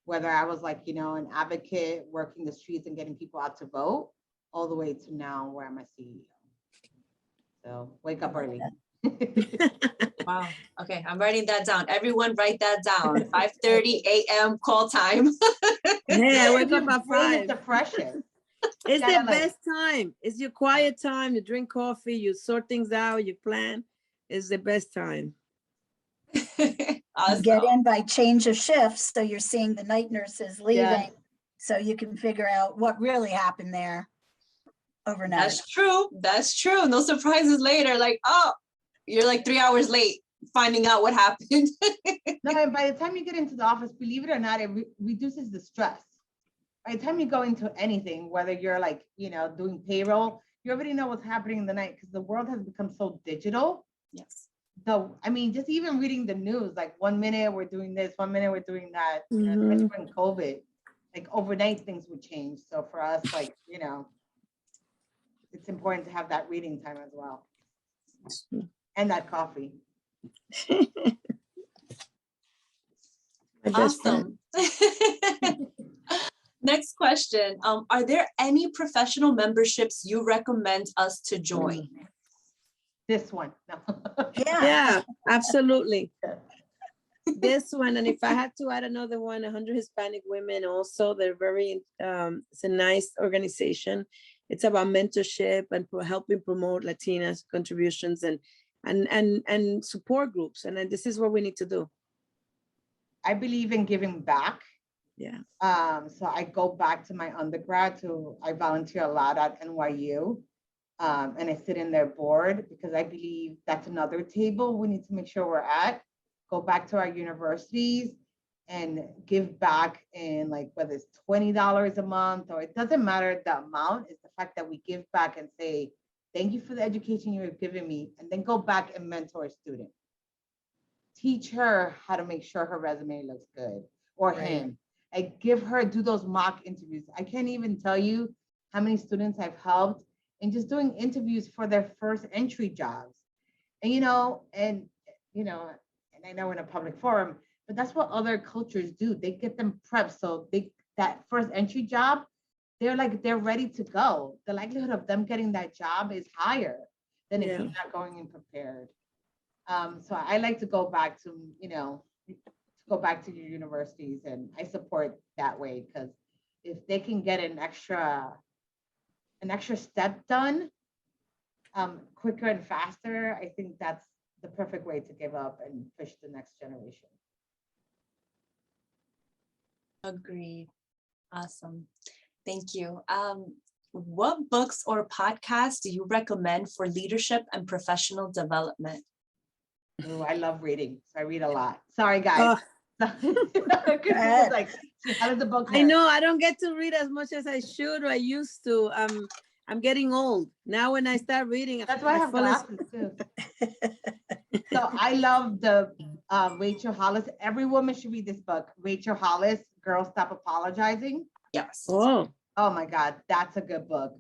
whether I was like, you know, an advocate working the streets and getting people out to vote, all the way to now where I'm a CEO. So wake up early. Wow. Okay, I'm writing that down. Everyone write that down. 5:30 a.m. call time. Hey, I wake up at Brain is 5. the freshest. It's gotta, the like- best time. It's your quiet time. You drink coffee, you sort things out, you plan. It's the best time. You get in by change of shifts, so you're seeing the night nurses leaving, Yes. so you can figure out what really happened there overnight. That's true. That's true. No surprises later. Like, oh, you're like 3 hours late finding out what happened. No, and by the time you get into the office, believe it or not, it reduces the stress. By the time you go into anything, whether you're like, you know, doing payroll, you already know what's happening in the night because the world has become so digital. Yes. So, I mean, just even reading the news, like 1 minute we're doing this, 1 minute we're doing that, you know, especially when COVID, like overnight things would change. So for us, like, you know, it's important to have that reading time as well. And that coffee. Awesome. Next question. Are there any professional memberships you recommend us to join? This one. No. Yeah, absolutely. This one, and if I had to add another one, 100 Hispanic Women also, they're very, it's a nice organization. It's about mentorship and helping promote Latinas contributions and support groups. And then this is what we need to do. I believe in giving back. Yeah. So I go back to my undergrad I volunteer a lot at NYU. And I sit in their board because I believe that's another table we need to make sure we're at. Go back to our universities and give back in, like, whether it's $20 a month or it doesn't matter the amount, it's the fact that we give back and say, thank you for the education you have given me, and then go back and mentor a student. Teach her how to make sure her resume looks good, or him. I do those mock interviews. I can't even tell you how many students I've helped in just doing interviews for their first entry jobs. And, and I know in a public forum, but that's what other cultures do. They get them prepped. So that first entry job, they're ready to go. The likelihood of them getting that job is higher than if you're not going in prepared. So I like to go back to, your universities, and I support that way, because if they can get an extra step done quicker and faster, I think that's the perfect way to give up and push the next generation. Agreed. Awesome. Thank you. What books or podcasts do you recommend for leadership and professional development? Oh, I love reading. So I read a lot. Sorry, guys. Like, how does the book I know I don't get to read as much as I should or I used to. I'm getting old. Now when I start reading, that's why I have glasses too. So I love the Rachel Hollis. Every woman should read this book. Rachel Hollis, Girls Stop Apologizing. Yes. Oh my God, that's a good book.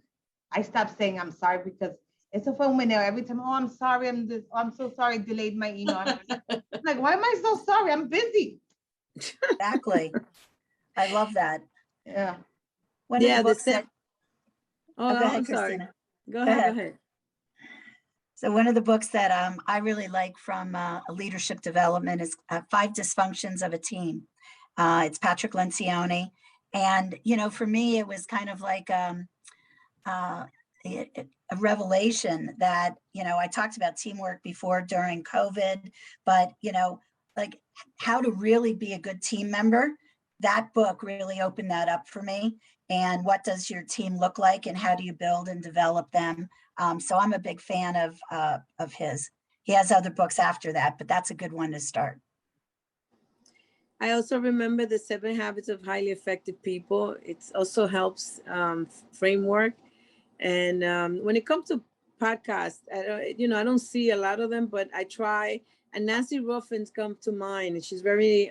I stopped saying I'm sorry because it's a phone window every time. Oh, I'm sorry. I'm so sorry. Delayed my email. I'm like, why am I so sorry? I'm busy. Exactly. I love that. Yeah. One of the books that, go ahead, I'm sorry. Cristina. Go ahead. So one of the books that I really like from leadership development is 5 Dysfunctions of a Team. It's Patrick Lencioni. And, for me, it was kind of like a revelation that, I talked about teamwork before during COVID, but, like how to really be a good team member. That book really opened that up for me. And what does your team look like and how do you build and develop them? So I'm a big fan of his. he has other books after that, but that's a good one to start. I also remember the 7 Habits of Highly Effective People. It also helps framework. And when it comes to podcasts, I don't see a lot of them, but I try. And Nancy Ruffin's come to mind, and she's very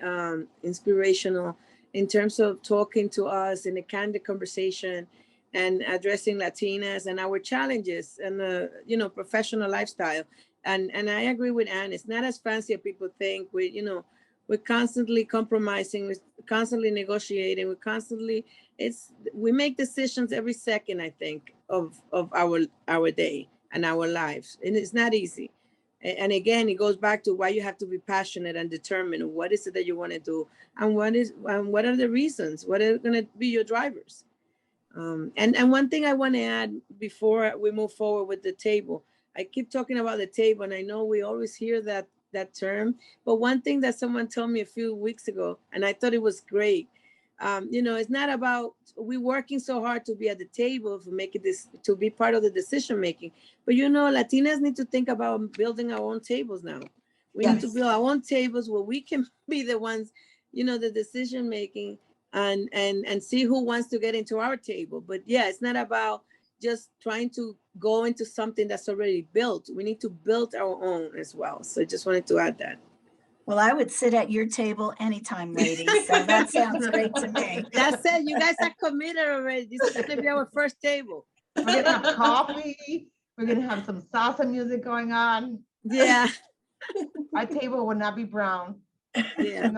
inspirational in terms of talking to us in a candid conversation and addressing Latinas and our challenges and professional lifestyle. And I agree with Anne. It's not as fancy as people think. We're constantly compromising, we're constantly negotiating, we make decisions every second, I think, of our day and our lives. And it's not easy. And again, it goes back to why you have to be passionate and determined. What is it that you want to do? And what are the reasons? What are going to be your drivers? And one thing I want to add before we move forward with the table, I keep talking about the table, and I know we always hear that term, but one thing that someone told me a few weeks ago, and I thought it was great, it's not about we working so hard to be at the table to be part of the decision making, but Latinas need to think about building our own tables now. We need to build our own tables where we can be the ones, the decision making, and see who wants to get into our table. But yeah, it's not about just trying to go into something that's already built. We need to build our own as well. So I just wanted to add that. Well, I would sit at your table anytime, ladies. So that sounds great to me. That's it. You guys are committed already. This is going to be our first table. We're going to have coffee. We're going to have some salsa music going on. Yeah. Our table will not be brown. Yeah.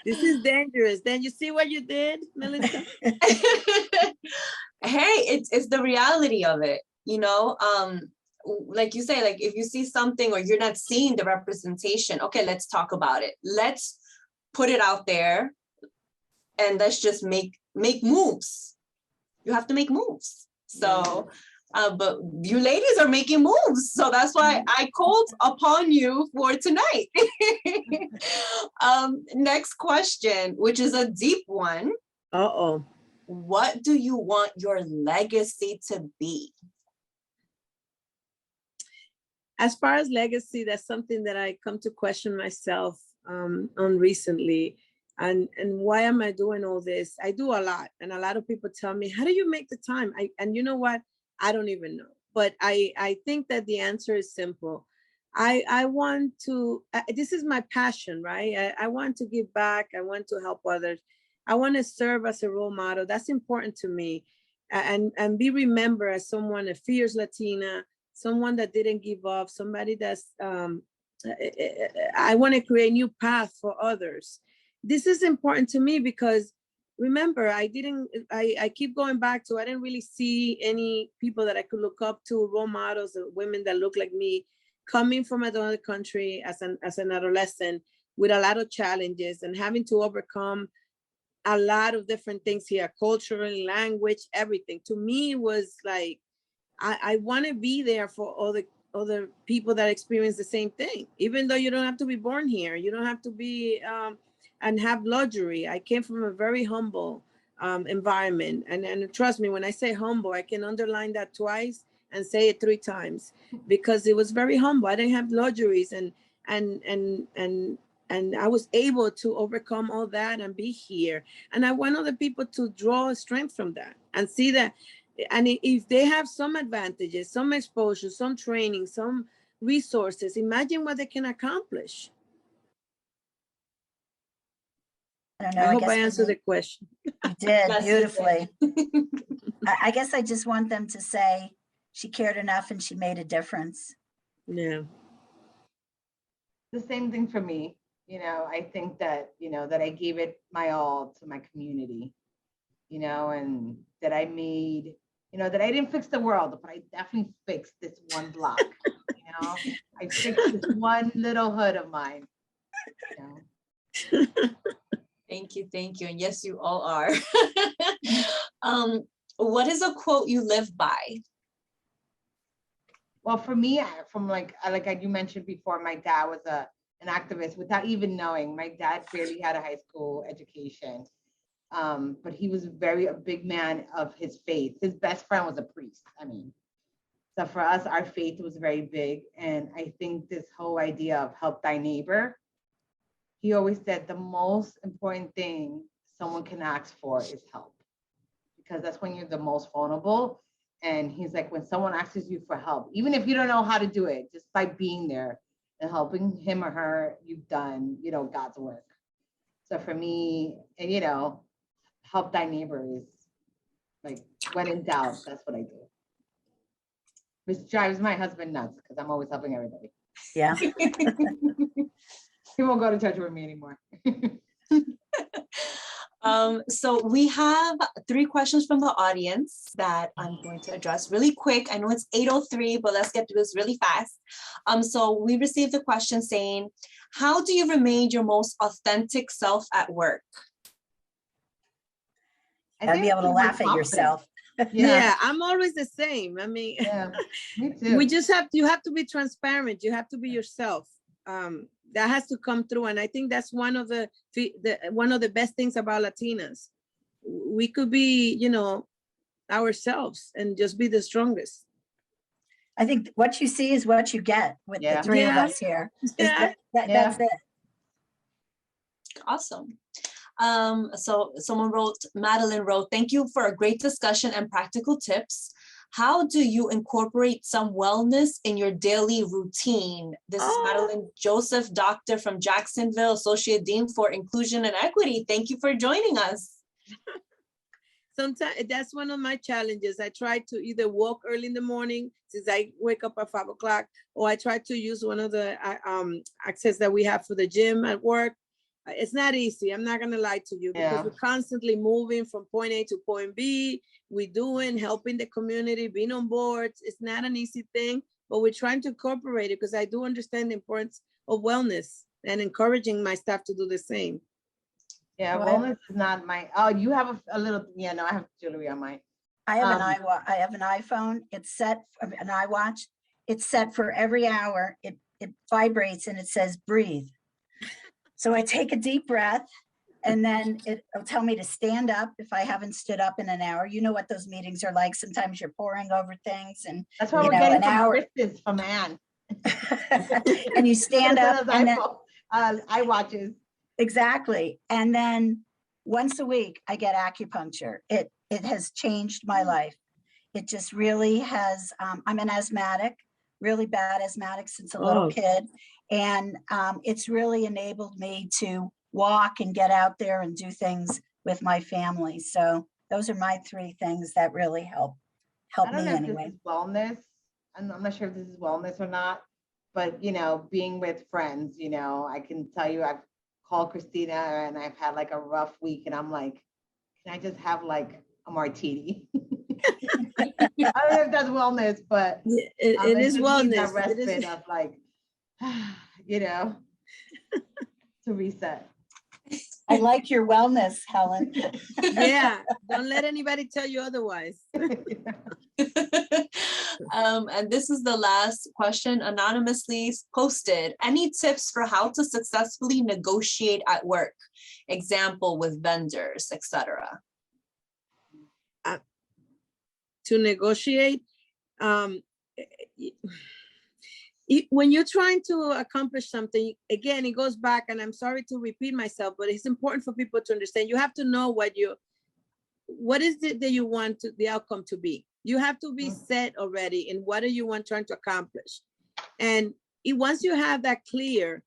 This is dangerous. Then you see what you did, Melissa? Hey, it's the reality of it, like you say, like if you see something or you're not seeing the representation, okay, let's talk about it. Let's put it out there and let's just make moves. You have to make moves. So, but you ladies are making moves. So that's why I called upon you for tonight. Next question, which is a deep one. Uh-oh. What do you want your legacy to be? As far as legacy, that's something that I come to question myself on recently. And why am I doing all this? I do a lot. And a lot of people tell me, how do you make the time? And you know what? I don't even know. But I think that the answer is simple. I want to, this is my passion, right? I want to give back. I want to help others. I want to serve as a role model. That's important to me. And be remembered as someone, a fierce Latina, someone that didn't give up, somebody that's, I want to create a new path for others. This is important to me because remember, I keep going back to, I didn't really see any people that I could look up to, role models, women that look like me, coming from another country as an adolescent with a lot of challenges and having to overcome a lot of different things here, culturally, language, everything. To me was like, I want to be there for other people that experience the same thing, even though you don't have to be born here. You don't have to be and have luxury. I came from a very humble environment. And trust me, when I say humble, I can underline that twice and say it 3 times because it was very humble. I didn't have luxuries and I was able to overcome all that and be here. And I want other people to draw strength from that and see that. And if they have some advantages, some exposure, some training, some resources, imagine what they can accomplish. I don't know. I hope I answered the question. You did Yes, beautifully. you did. I guess I just want them to say she cared enough and she made a difference. Yeah. The same thing for me. I think that, that I gave it my all to my community, and that I made, that I didn't fix the world, but I definitely fixed this one block. I fixed this one little hood of mine. Thank you. And yes, you all are. What is a quote you live by? Well, for me, from like you mentioned before, my dad was an activist without even knowing. My dad barely had a high school education, but he was a big man of his faith. His best friend was a priest. I mean, So for us, our faith was very big. And I think this whole idea of help thy neighbor, he always said the most important thing someone can ask for is help, because that's when you're the most vulnerable. And he's like, when someone asks you for help, even if you don't know how to do it, just by being there and helping him or her, you've done, you know, God's work. So for me, and you know, help thy neighbor is like, when in doubt, that's what I do. Which drives my husband nuts because I'm always helping everybody. Yeah. He won't go to church with me anymore. So we have 3 questions from the audience that I'm going to address really quick. I know it's 8:03, but let's get through this really fast. So we received a question saying, how do you remain your most authentic self at work? Gotta be able to laugh at yourself. Yeah, I'm always the same. I mean, Yeah, me too. you have to be transparent. You have to be yourself. That has to come through. And I think that's one of the best things about Latinas. We could be, you know, ourselves and just be the strongest. I think what you see is what you get with the 3 of us here. Yeah. That's it. Awesome. So Madeline wrote, thank you for a great discussion and practical tips. How do you incorporate some wellness in your daily routine? This is Madeline Joseph, doctor from Jacksonville, Associate Dean for Inclusion and Equity. Thank you for joining us. Sometimes that's one of my challenges. I try to either walk early in the morning, since I wake up at 5 o'clock, or I try to use one of the access that we have for the gym at work. It's not easy. I'm not gonna lie to you, because we're constantly moving from point A to point B. We're helping the community, being on boards. It's not an easy thing, but we're trying to incorporate it, because I do understand the importance of wellness and encouraging my staff to do the same. Yeah, wellness is not my, you have a little, yeah, no, I have jewelry on mine. I have an iPhone. It's set, an iWatch. It's set for every hour. It vibrates and it says breathe. So I take a deep breath, and then it'll tell me to stand up if I haven't stood up in an hour. You know what those meetings are like. Sometimes you're poring over things, and that's why we're getting some from Anne. And you stand up, and then iWatches. Exactly. And then once a week I get acupuncture. It has changed my life. It just really has. I'm an asthmatic, really bad asthmatic since a little kid. And it's really enabled me to walk and get out there and do things with my family. So those are my 3 things that really help me anyway. This is wellness. I'm not sure if this is wellness or not, but you know, being with friends, you know, I can tell you I've called Cristina and I've had like a rough week, and I'm like, can I just have like a martini? I don't know if that's wellness, but it is wellness. That respite of like, you know, to reset. I like your wellness, Helen. Yeah, don't let anybody tell you otherwise. And this is the last question, anonymously posted. Any tips for how to successfully negotiate at work? Example, with vendors, etc. To negotiate, when you're trying to accomplish something, again, it goes back, and I'm sorry to repeat myself, but it's important for people to understand. You have to know what is it that you want the outcome to be. You have to be set already in what do you want trying to accomplish. And once you have that clear,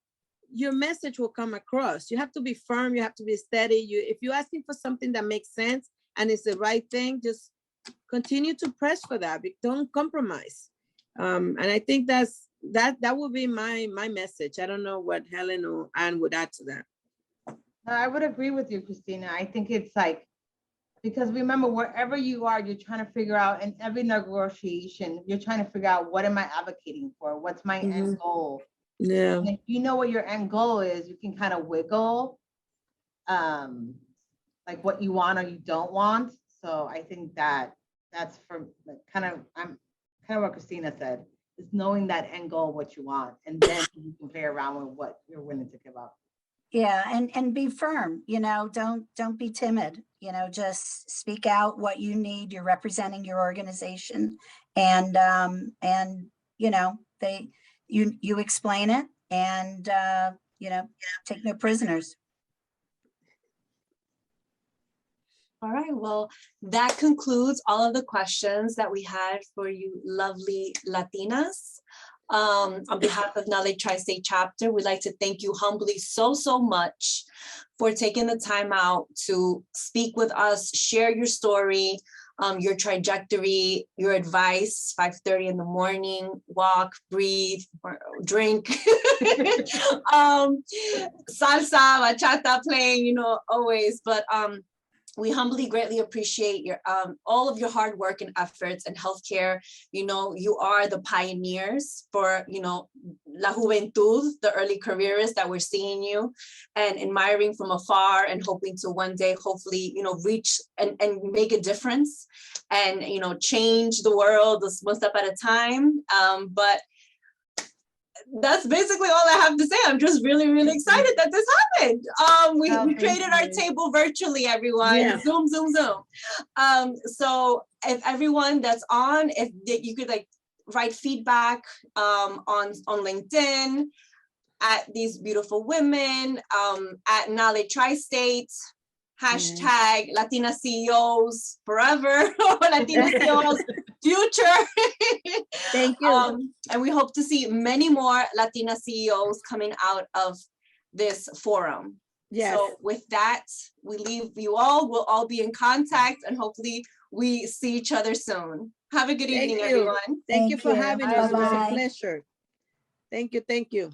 your message will come across. You have to be firm. You have to be steady. If you're asking for something that makes sense and it's the right thing, just continue to press for that. Don't compromise. And I think that would be my message. I don't know what Helen or Anne would add to that. No, I would agree with you, Cristina. I think it's like, because remember, wherever you are, you're trying to figure out, in every negotiation, you're trying to figure out, what am I advocating for? What's my end goal? Yeah. And if you know what your end goal is, you can kind of wiggle like what you want or you don't want. So I think that's for like kind of what Cristina said, is knowing that end goal, what you want, and then you can play around with what you're willing to give up. Yeah, and be firm, you know, don't be timid, you know, just speak out what you need. You're representing your organization, and you know, you explain it, and you know, take no prisoners. All right, well, that concludes all of the questions that we had for you lovely Latinas. On behalf of Nale Tri-State Chapter, we'd like to thank you humbly so much for taking the time out to speak with us, share your story, your trajectory, your advice, 5:30 in the morning, walk, breathe, or drink, salsa, bachata playing, you know, always, but we humbly greatly appreciate your all of your hard work and efforts in healthcare. You know, you are the pioneers for, you know, La Juventud, the early careerists that we're seeing you and admiring from afar and hoping to one day, hopefully, you know, reach and make a difference and, you know, change the world one step at a time. But that's basically all I have to say. I'm just really excited that this happened. We created our table virtually, everyone. Yeah. Zoom. So if everyone that's on, if you could like write feedback on LinkedIn at these beautiful women, at Nale Tri-State, hashtag Latina CEOs forever, or Latina CEOs future. Thank you. And we hope to see many more Latina CEOs coming out of this forum. Yes. So with that, we leave you all. We'll all be in contact and hopefully we see each other soon. Have a good evening, everyone. Thank you for having us. It was a pleasure. Thank you.